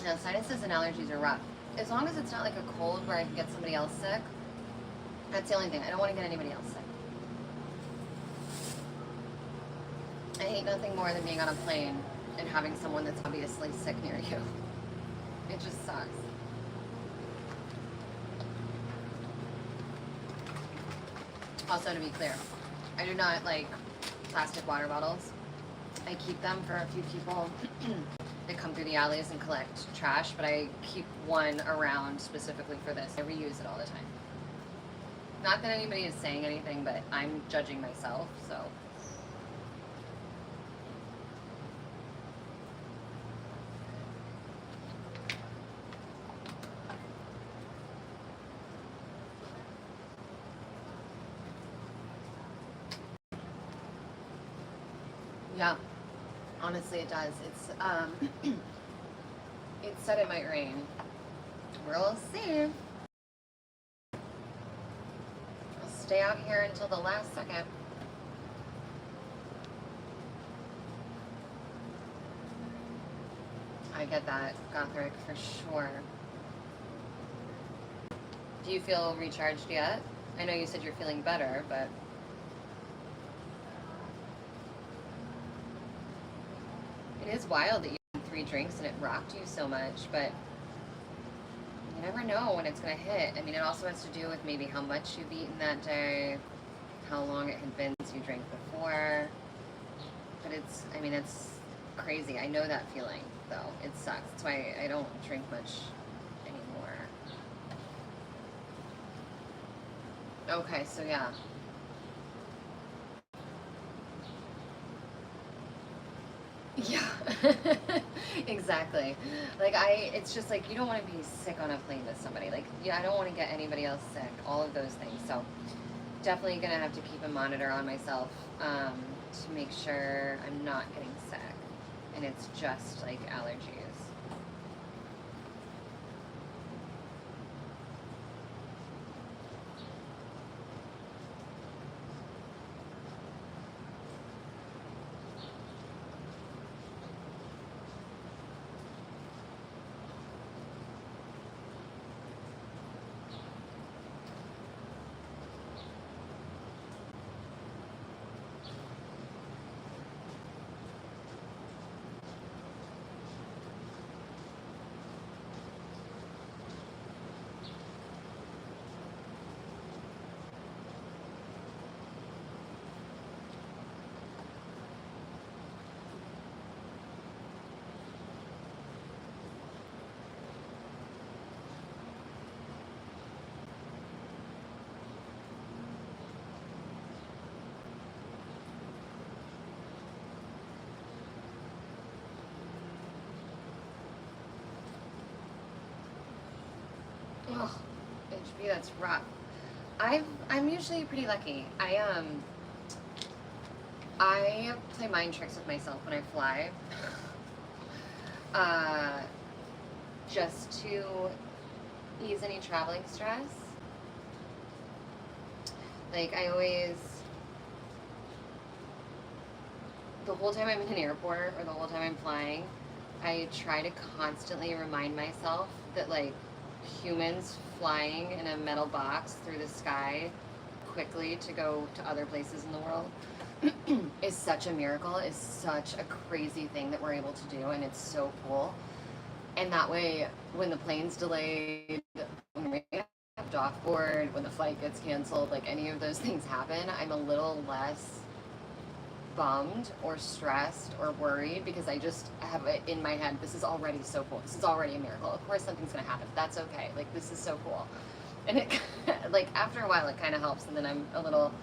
No, sinuses and allergies are rough. As long as it's not like a cold where I can get somebody else sick, that's the only thing. I don't want to get anybody else sick. I hate nothing more than being on a plane and having someone that's obviously sick near you. It just sucks. Also, to be clear, I do not like plastic water bottles. I keep them for a few people that come through the alleys and collect trash, but I keep one around specifically for this. I reuse it all the time. Not that anybody is saying anything, but I'm judging myself, so. Yeah, honestly it does. It's, it said it might rain. We'll see. I'll stay out here until the last second. I get that, Gothric, for sure. Do you feel recharged yet? I know you said you're feeling better, but... It is wild that you had 3 drinks and it rocked you so much, but You never know when it's going to hit. I mean, it also has to do with maybe how much you've eaten that day, how long it had been since you drank before. But it's, I mean, it's crazy. I know that feeling, though. It sucks. That's why I don't drink much anymore. Okay, so yeah. Yeah, exactly. Like it's just like you don't want to be sick on a plane with somebody. Like, yeah, I don't want to get anybody else sick. All of those things. So definitely gonna have to keep a monitor on myself to make sure I'm not getting sick, and it's just like allergies. Oh, HB, that's rough. I'm usually pretty lucky. I play mind tricks with myself when I fly. Just to ease any traveling stress. Like I always, the whole time I'm in an airport or the whole time I'm flying, I try to constantly remind myself that like humans flying in a metal box through the sky quickly to go to other places in the world is such a miracle, is such a crazy thing that we're able to do, and it's so cool. And that way, when the plane's delayed, when we have off board, when the flight gets canceled, like any of those things happen, I'm a little less bummed or stressed or worried because I just have it in my head, this is already so cool. This is already a miracle. Of course something's going to happen. That's okay. Like, this is so cool. And it, like, after a while, it kind of helps. And then I'm a little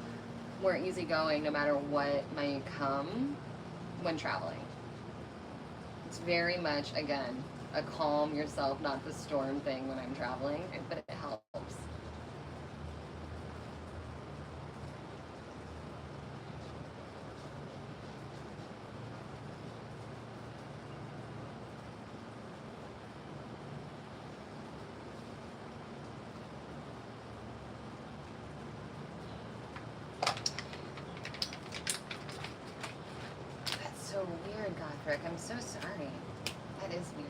more easygoing no matter what might come when traveling. It's very much, again, a calm yourself, not the storm thing when I'm traveling, but it helps. That's so weird, Godric. I'm so sorry. That is weird.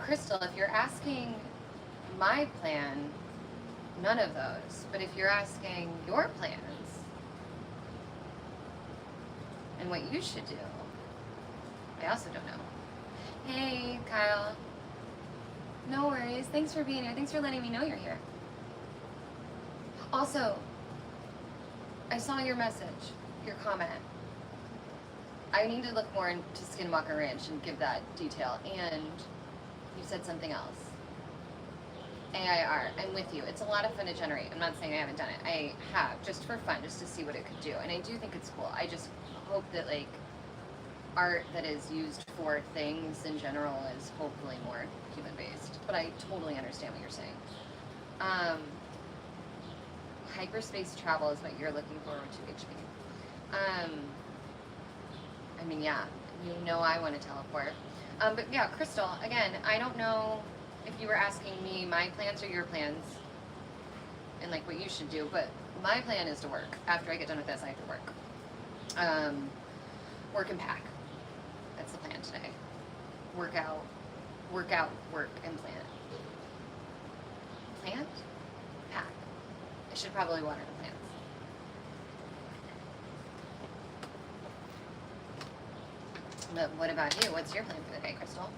Crystal, if you're asking my plan, none of those. But if you're asking your plans and what you should do, I also don't know. Hey, Kyle. No worries. Thanks for being here. Thanks for letting me know you're here. Also, I saw your message, your comment. I need to look more into Skinwalker Ranch and give that detail. And you said something else. AIR, I'm with you. It's a lot of fun to generate. I'm not saying I haven't done it. I have, just for fun, just to see what it could do. And I do think it's cool. I just hope that, like, art that is used for things in general is hopefully more human-based. But I totally understand what you're saying. Hyperspace travel is what you're looking forward to, HB. I mean, yeah, you know I want to teleport. But yeah, Crystal, again, I don't know if you were asking me my plans or your plans and like what you should do, but my plan is to work. After I get done with this, I have to work. Work and pack. That's the plan today. Work out, work, and plan. Plant? Pack. I should probably water the plants. But what about you? What's your plan for the day, Crystal?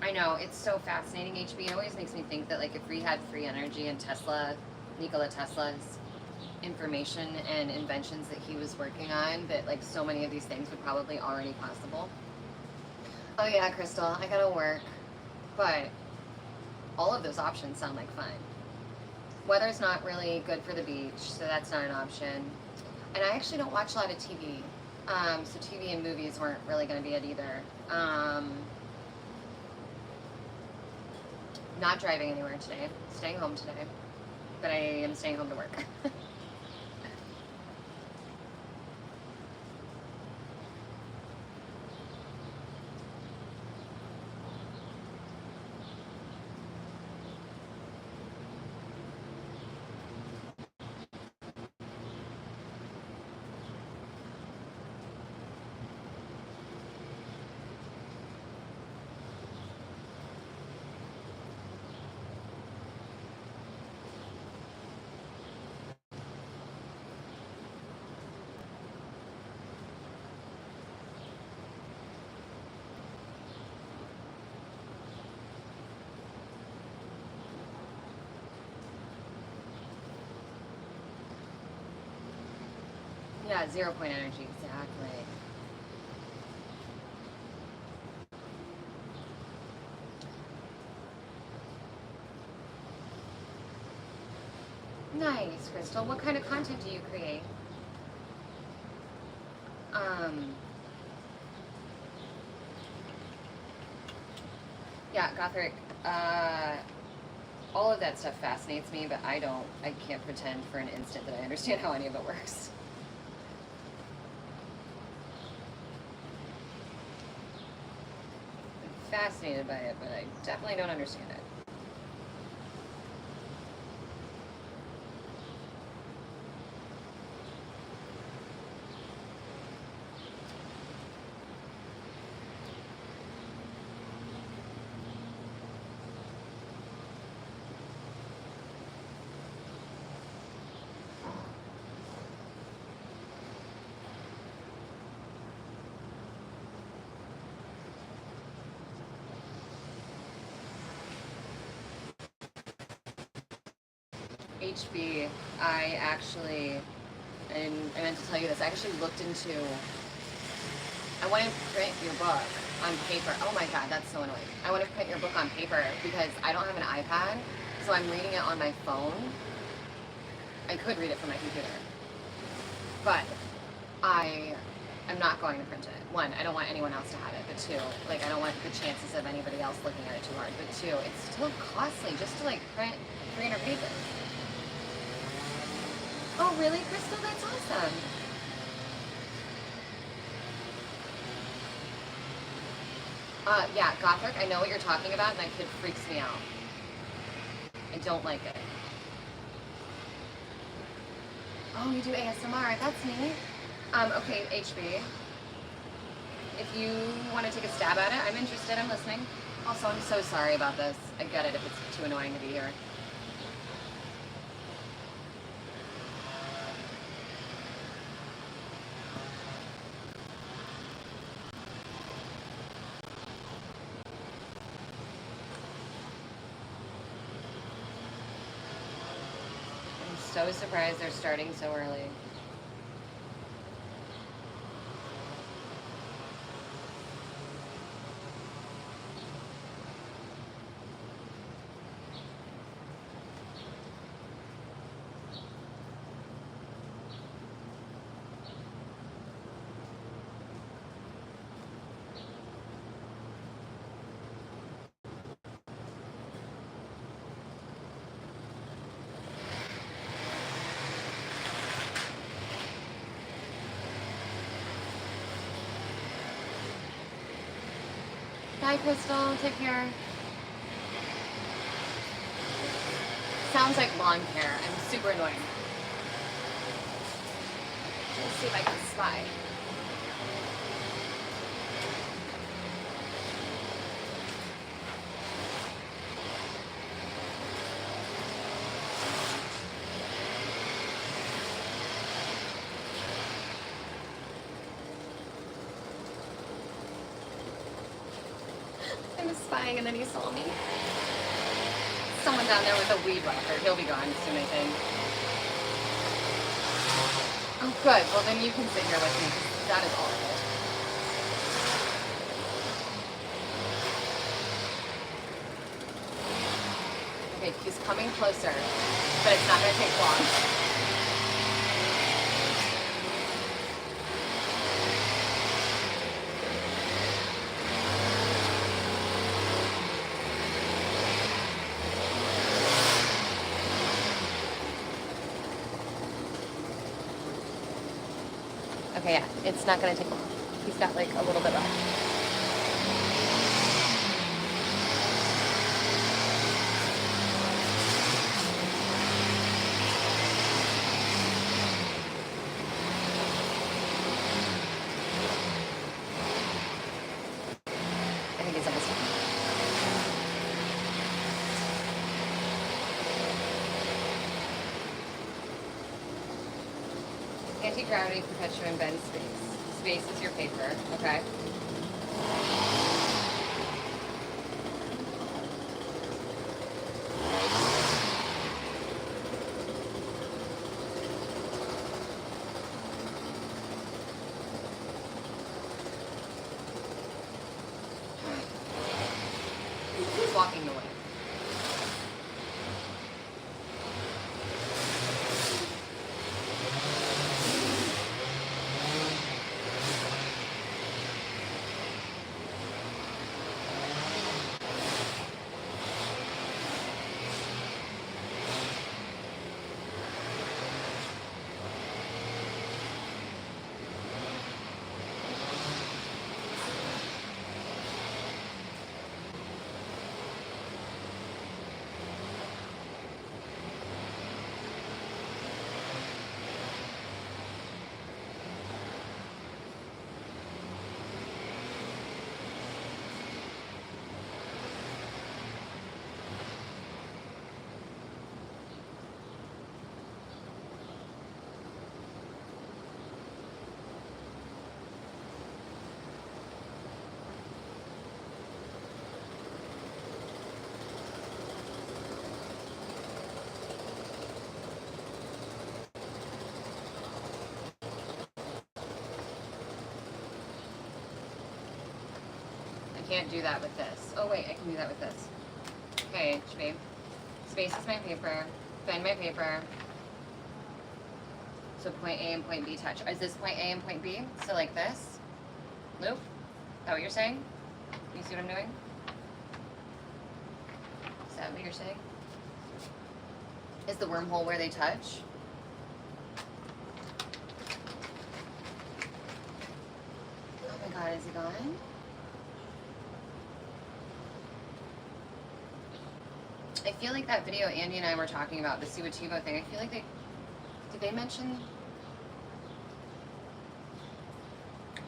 I know, it's so fascinating, HB. It always makes me think that, like, if we had free energy and Nikola Tesla's information and inventions that he was working on, that, like, so many of these things would probably already possible. Oh yeah, Crystal, I gotta work. But all of those options sound like fun. Weather's not really good for the beach, so that's not an option. And I actually don't watch a lot of TV. So TV and movies weren't really going to be it either. Not driving anywhere today. Staying home today. But I am staying home to work. Yeah, 0 point energy, exactly. Nice, Crystal. What kind of content do you create? Yeah, Gothric, all of that stuff fascinates me, but I can't pretend for an instant that I understand how any of it works. I'm fascinated by it, but I definitely don't understand it. HB, I meant to tell you this, I actually looked into, I want to print your book on paper. Oh my god, that's so annoying. I want to print your book on paper because I don't have an iPad, so I'm reading it on my phone. I could read it from my computer, but I'm not going to print it. One, I don't want anyone else to have it, but two, like, I don't want the chances of anybody else looking at it too hard, but two, it's still costly just to, like, print 300 pages. Oh, really, Crystal? That's awesome. Yeah, Gothric, I know what you're talking about, and that kid freaks me out. I don't like it. Oh, you do ASMR. That's neat. Okay, HB. If you want to take a stab at it, I'm interested. I'm listening. Also, I'm so sorry about this. I get it if it's too annoying to be here. I'm so surprised they're starting so early. Bye, Crystal. Take care. Sounds like lawn care. I'm super annoying. Let's see if I can spy. crying and then he saw me. Someone down there with a weed whacker. He'll be gone soon, I think. Oh, good. Well, then you can sit here with me because that is awful. Okay, he's coming closer, but it's not going to take long. Okay, yeah, it's not going to take long. He's got like a little bit left. I think it's almost done. Anti-gravity, perpetuum, bend space. Space is your paper, okay? Who's walking the way? Can't do that with this. Oh wait, I can do that with this. Okay, HB. Space is my paper. Bend my paper. So point A and point B touch. Is this point A and point B? So like this? Loop? Is that what you're saying? You see what I'm doing? Is that what you're saying? Is the wormhole where they touch? Oh my god, is he gone? I feel like that video Andy and I were talking about, the Suativo thing, I feel like did they mention?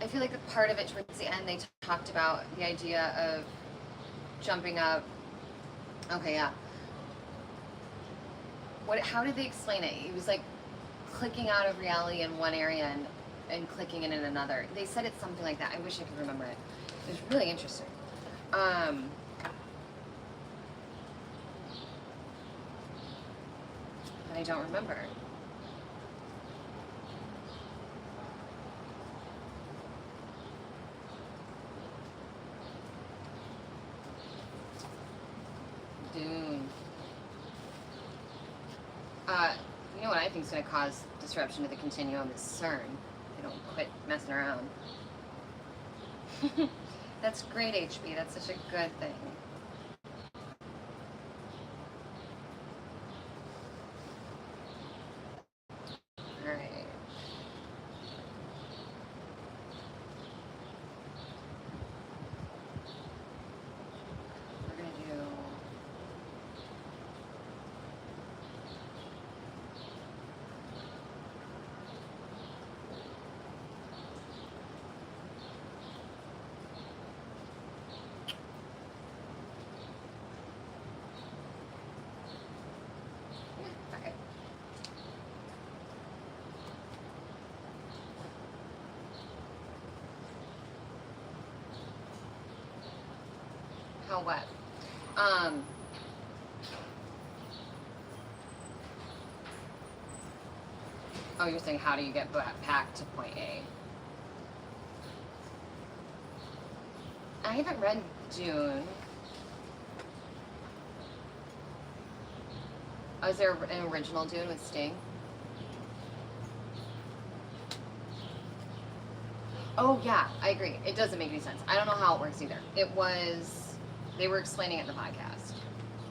I feel like the part of it towards the end, they talked about the idea of jumping up. Okay, yeah. How did they explain it? It was like clicking out of reality in one area and clicking in another. They said it's something like that. I wish I could remember it. It was really interesting. I don't remember. Dune. You know what I think is going to cause disruption to the continuum is CERN. They don't quit messing around. That's great, HB. That's such a good thing. How what? Oh, you're saying how do you get back to point A? I haven't read Dune. Oh, is there an original Dune with Sting? Oh yeah, I agree. It doesn't make any sense. I don't know how it works either. They were explaining it in the podcast.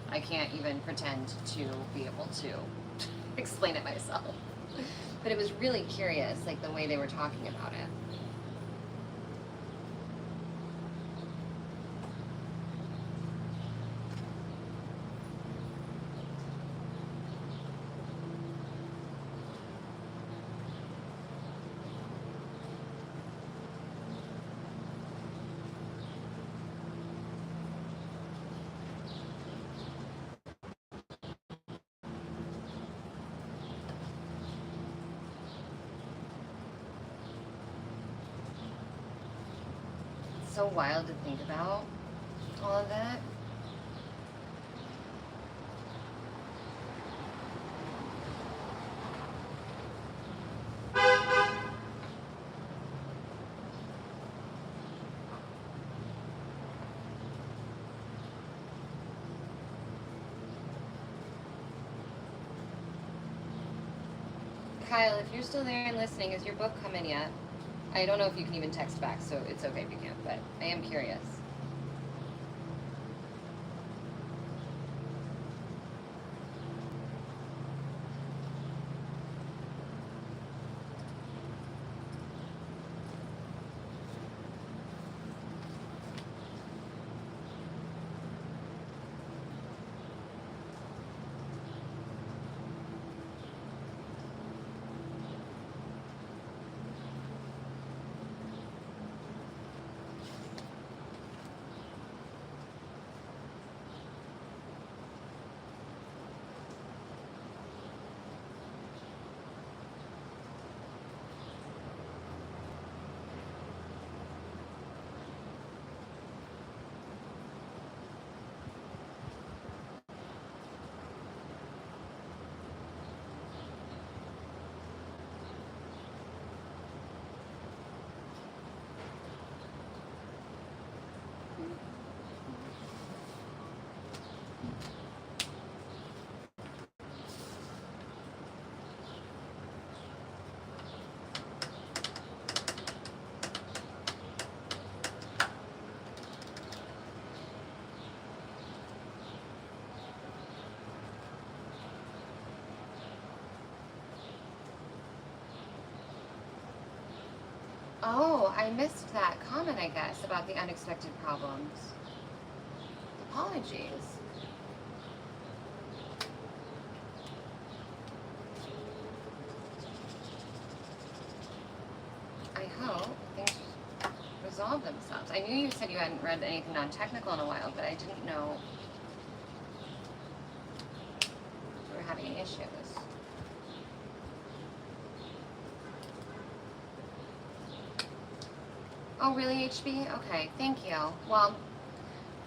I can't even pretend to be able to explain it myself. But it was really curious, like the way they were talking about it. So wild to think about all of that. Kyle, if you're still there and listening, is your book coming yet? I don't know if you can even text back, so it's okay if you can't, but I am curious. Oh, I missed that comment, I guess, about the unexpected problems. Apologies. I hope things resolve themselves. I knew you said you hadn't read anything non-technical in a while, but I didn't know you were having any issues. Oh, really, HB? Okay, thank you. Well,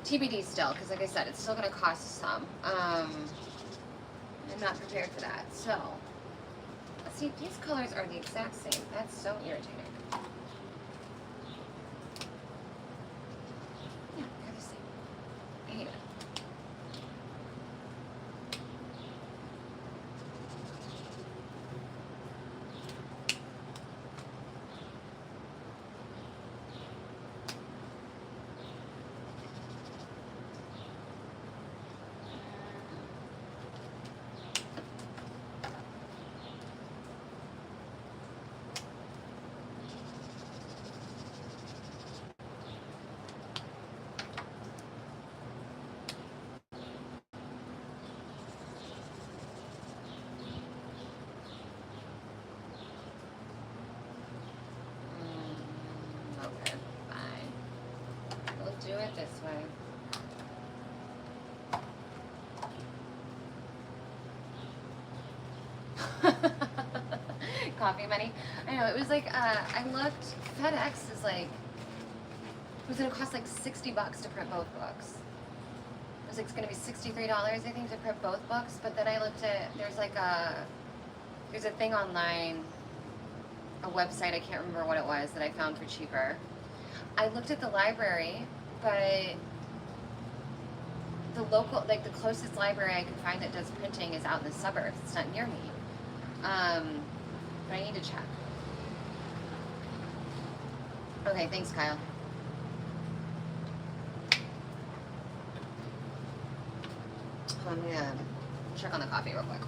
TBD still, because like I said, it's still going to cost some. I'm not prepared for that. So, let's see, these colors are the exact same. That's so irritating. Yeah, they're the same. I hate it. Okay, fine. We'll do it this way. Coffee money. I know, it was like, I looked, FedEx is like, it was gonna cost like $60 to print both books. was like, it's gonna be $63, I think, to print both books. But then I looked at, there's a thing online, a website, I can't remember what it was, that I found for cheaper. I looked at the library, but the local, like the closest library I could find that does printing is out in the suburbs. It's not near me. But I need to check. Okay, thanks, Kyle. I'm gonna check on the coffee real quick.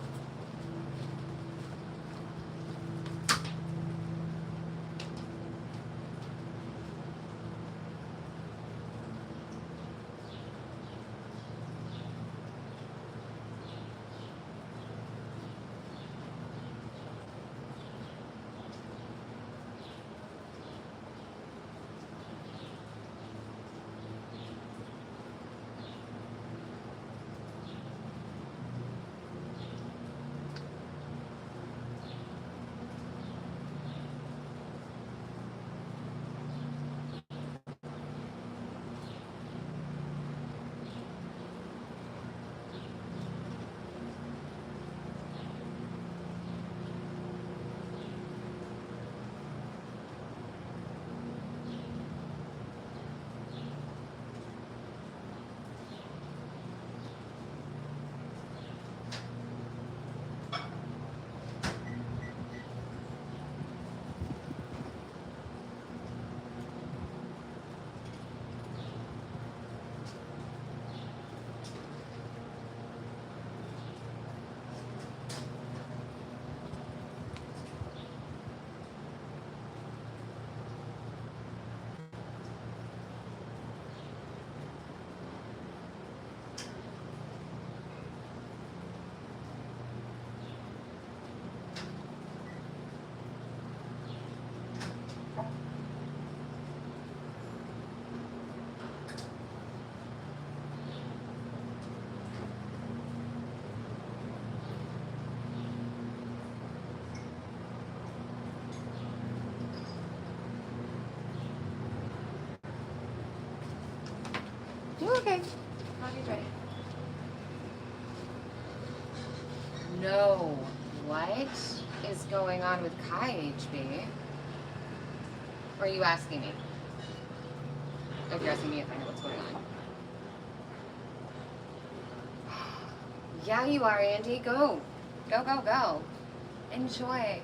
Okay. Coffee's ready. No. What is going on with Kai, HB? Or are you asking me? If you're asking me if I know what's going on. Yeah, you are, Andy. Go. Go, go, go. Enjoy.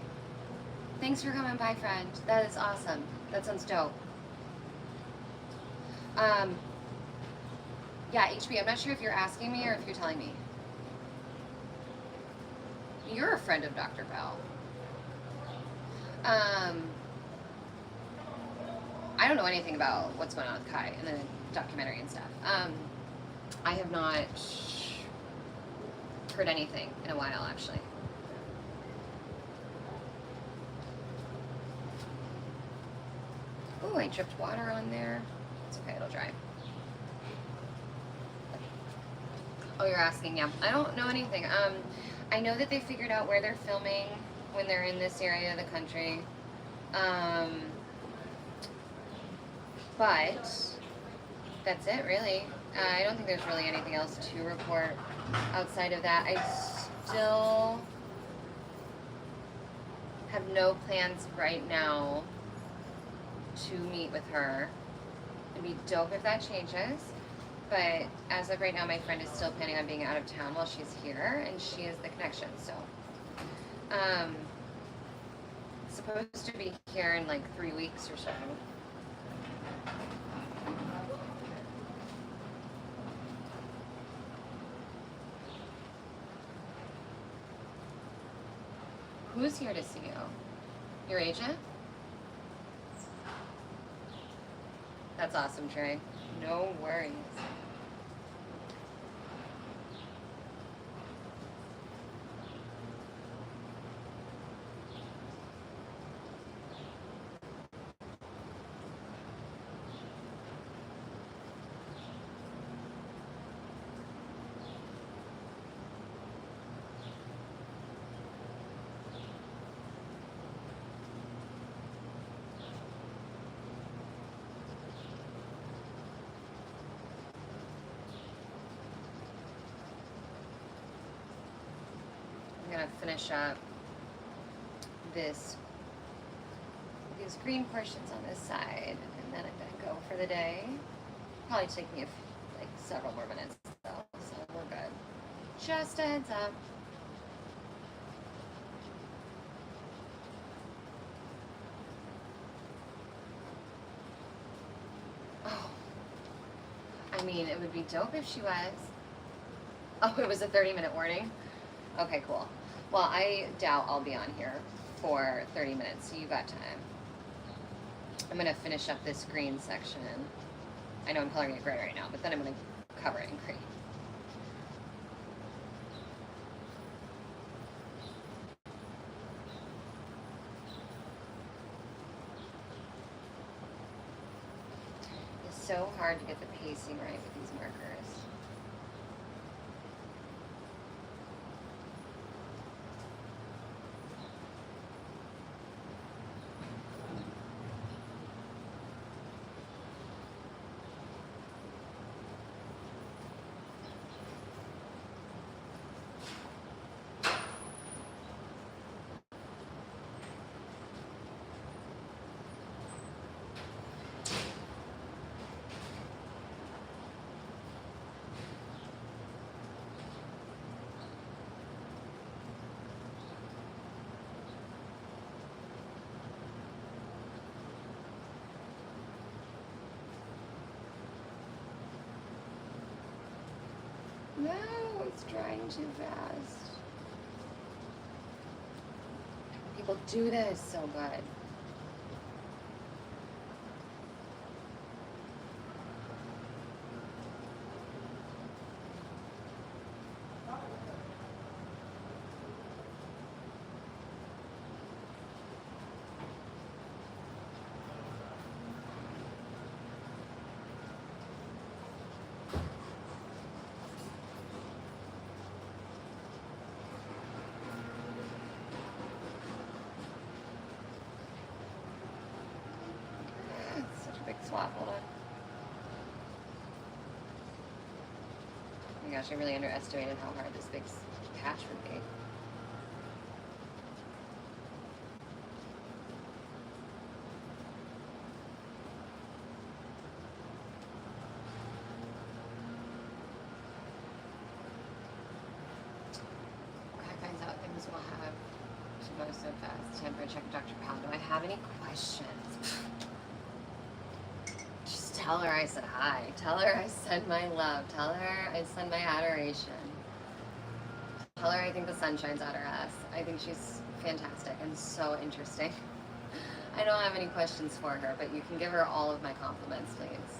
Thanks for coming by, friend. That is awesome. That sounds dope. Yeah, HB, I'm not sure if you're asking me or if you're telling me. You're a friend of Dr. Bell. I don't know anything about what's going on with Kai and the documentary and stuff. I have not heard anything in a while, actually. Oh, I dripped water on there. It's okay, it'll dry. Oh, you're asking, yeah. I don't know anything. I know that they figured out where they're filming when they're in this area of the country. But that's it, really. I don't think there's really anything else to report outside of that. I still have no plans right now to meet with her. It'd be dope if that changes. But as of right now, my friend is still planning on being out of town while she's here, and she is the connection, so. Supposed to be here in like 3 weeks or so. Who's here to see you? Your agent? That's awesome, Trey. No worries. I'm gonna finish up these green portions on this side, and then I'm gonna go for the day. Probably take me like several more minutes though, so we're good. Just a heads up. Oh, I mean, it would be dope if she was. Oh, it was a 30-minute warning? Okay, cool. Well, I doubt I'll be on here for 30 minutes, so you got time. I'm gonna finish up this green section. I know I'm coloring it gray right now, but then I'm gonna cover it in green. It's so hard to get the pacing right with these markers. No, it's drying too fast. People do this so good. Big swap, hold on. Oh my gosh, I really underestimated how hard this big patch would be. Okay, finds out things will have to go so fast. Time for a check with Dr. Powell. Do I have any questions? Tell her I said hi. Tell her I send my love. Tell her I send my adoration. Tell her I think the sun shines out her ass. I think she's fantastic and so interesting. I don't have any questions for her, but you can give her all of my compliments, please.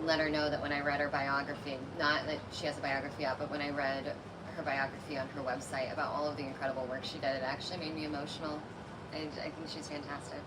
Let her know that when I read her biography, not that she has a biography out, but when I read her biography on her website about all of the incredible work she did, it actually made me emotional. I think she's fantastic.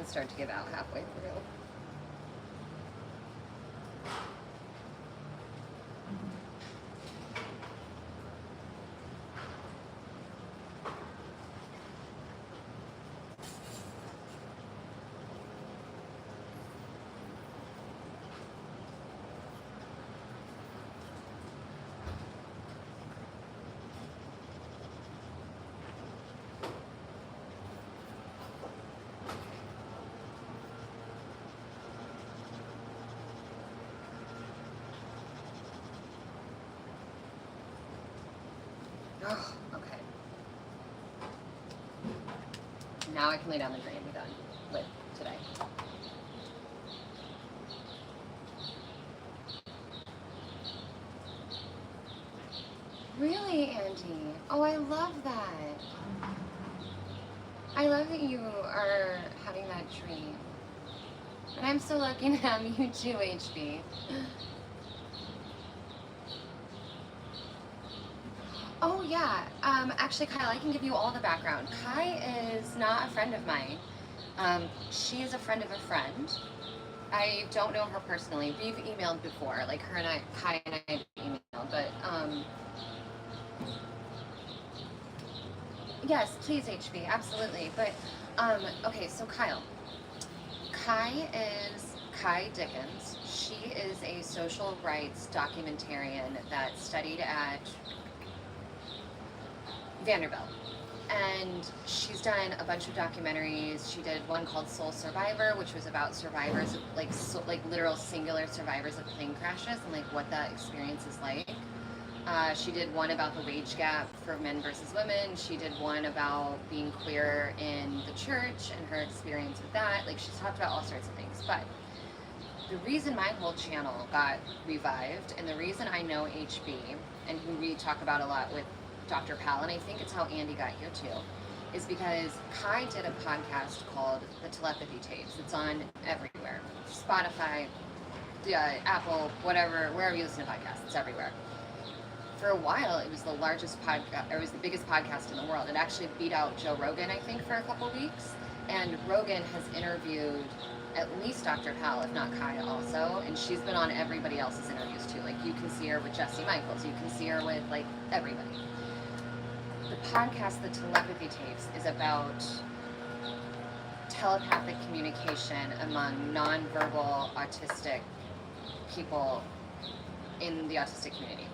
Start to give out halfway through. Oh, okay. Now I can lay down the drain. Be done with today. Really, Andy? Oh, I love that. I love that you are having that dream. And I'm so lucky to have you too, HB. Oh yeah, actually Kyle, I can give you all the background. Kai is not a friend of mine. She is a friend of a friend. I don't know her personally. We've emailed before, like her and I, Kai and I have emailed, but yes, please HB, absolutely. But okay, so Kyle. Kai is Kai Dickens. She is a social rights documentarian that studied at Vanderbilt. And she's done a bunch of documentaries. She did one called Soul Survivor, which was about survivors of like literal singular survivors of plane crashes and like what that experience is like. She did one about the wage gap for men versus women. She did one about being queer in the church and her experience with that. Like she's talked about all sorts of things. But the reason my whole channel got revived and the reason I know HB and who we talk about a lot with Dr. Pal, and I think it's how Andy got here too, is because Kai did a podcast called The Telepathy Tapes. It's on everywhere. Spotify, Apple, whatever, wherever you listen to podcasts, it's everywhere. For a while, it was the largest podcast, or it was the biggest podcast in the world. It actually beat out Joe Rogan, I think, for a couple weeks. And Rogan has interviewed at least Dr. Pal, if not Kai also, and she's been on everybody else's interviews too. Like you can see her with Jesse Michaels, you can see her with like everybody. The podcast, The Telepathy Tapes, is about telepathic communication among nonverbal autistic people in the autistic community.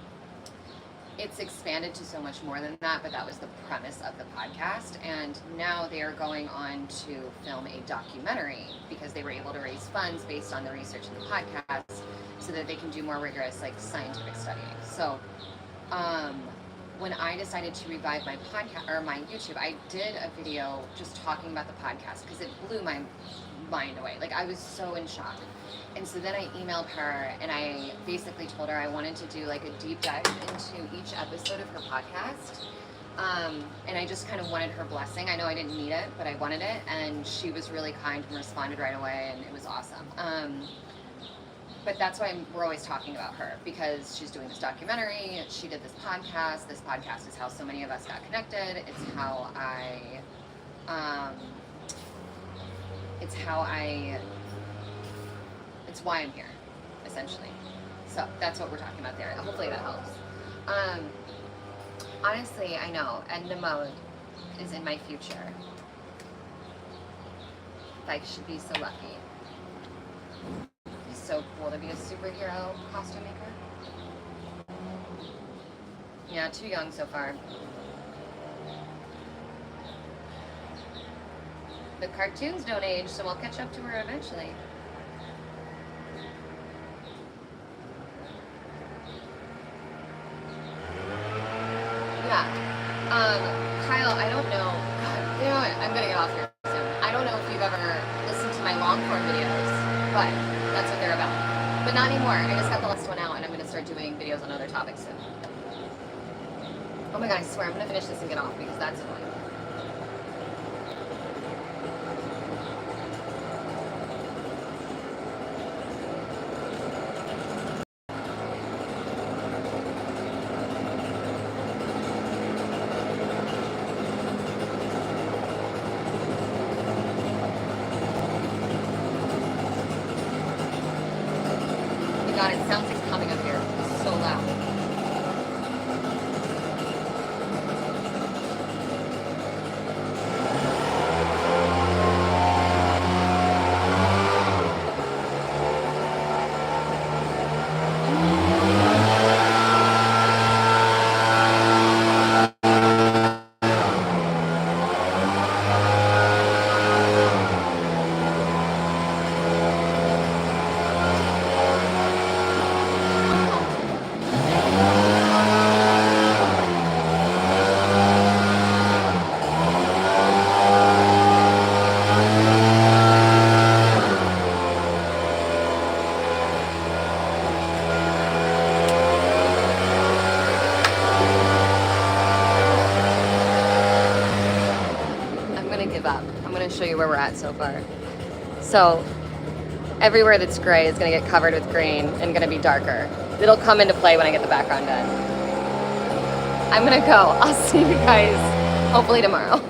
It's expanded to so much more than that, but that was the premise of the podcast. And now they are going on to film a documentary because they were able to raise funds based on the research in the podcast so that they can do more rigorous like scientific studying. So when I decided to revive my podcast or my YouTube, I did a video just talking about the podcast because it blew my mind away. Like I was so in shock. And so then I emailed her and I basically told her I wanted to do like a deep dive into each episode of her podcast. And I just kind of wanted her blessing. I know I didn't need it, but I wanted it. And she was really kind and responded right away and it was awesome. But that's why we're always talking about her because she's doing this documentary. She did this podcast. This podcast is how so many of us got connected. It's how it's why I'm here, essentially. So that's what we're talking about there. Hopefully that helps. Honestly, I know Edna Mode is in my future. I should be so lucky. It's so cool to be a superhero costume maker. Yeah, too young so far. The cartoons don't age, so I'll catch up to her eventually. Yeah. Kyle, I don't know. God, you know what? I'm gonna get off here soon. I don't know if you've ever listened to my long form videos, but that's what they're about. But not anymore. I just got the last one out and I'm gonna start doing videos on other topics soon. Oh my god, I swear I'm gonna finish this and get off because that's annoying. God, it sounds like it's coming up here. It's so loud. show you where we're at so far. So everywhere that's gray is gonna get covered with green and gonna be darker. It'll come into play when I get the background done. I'm gonna go. I'll see you guys hopefully tomorrow.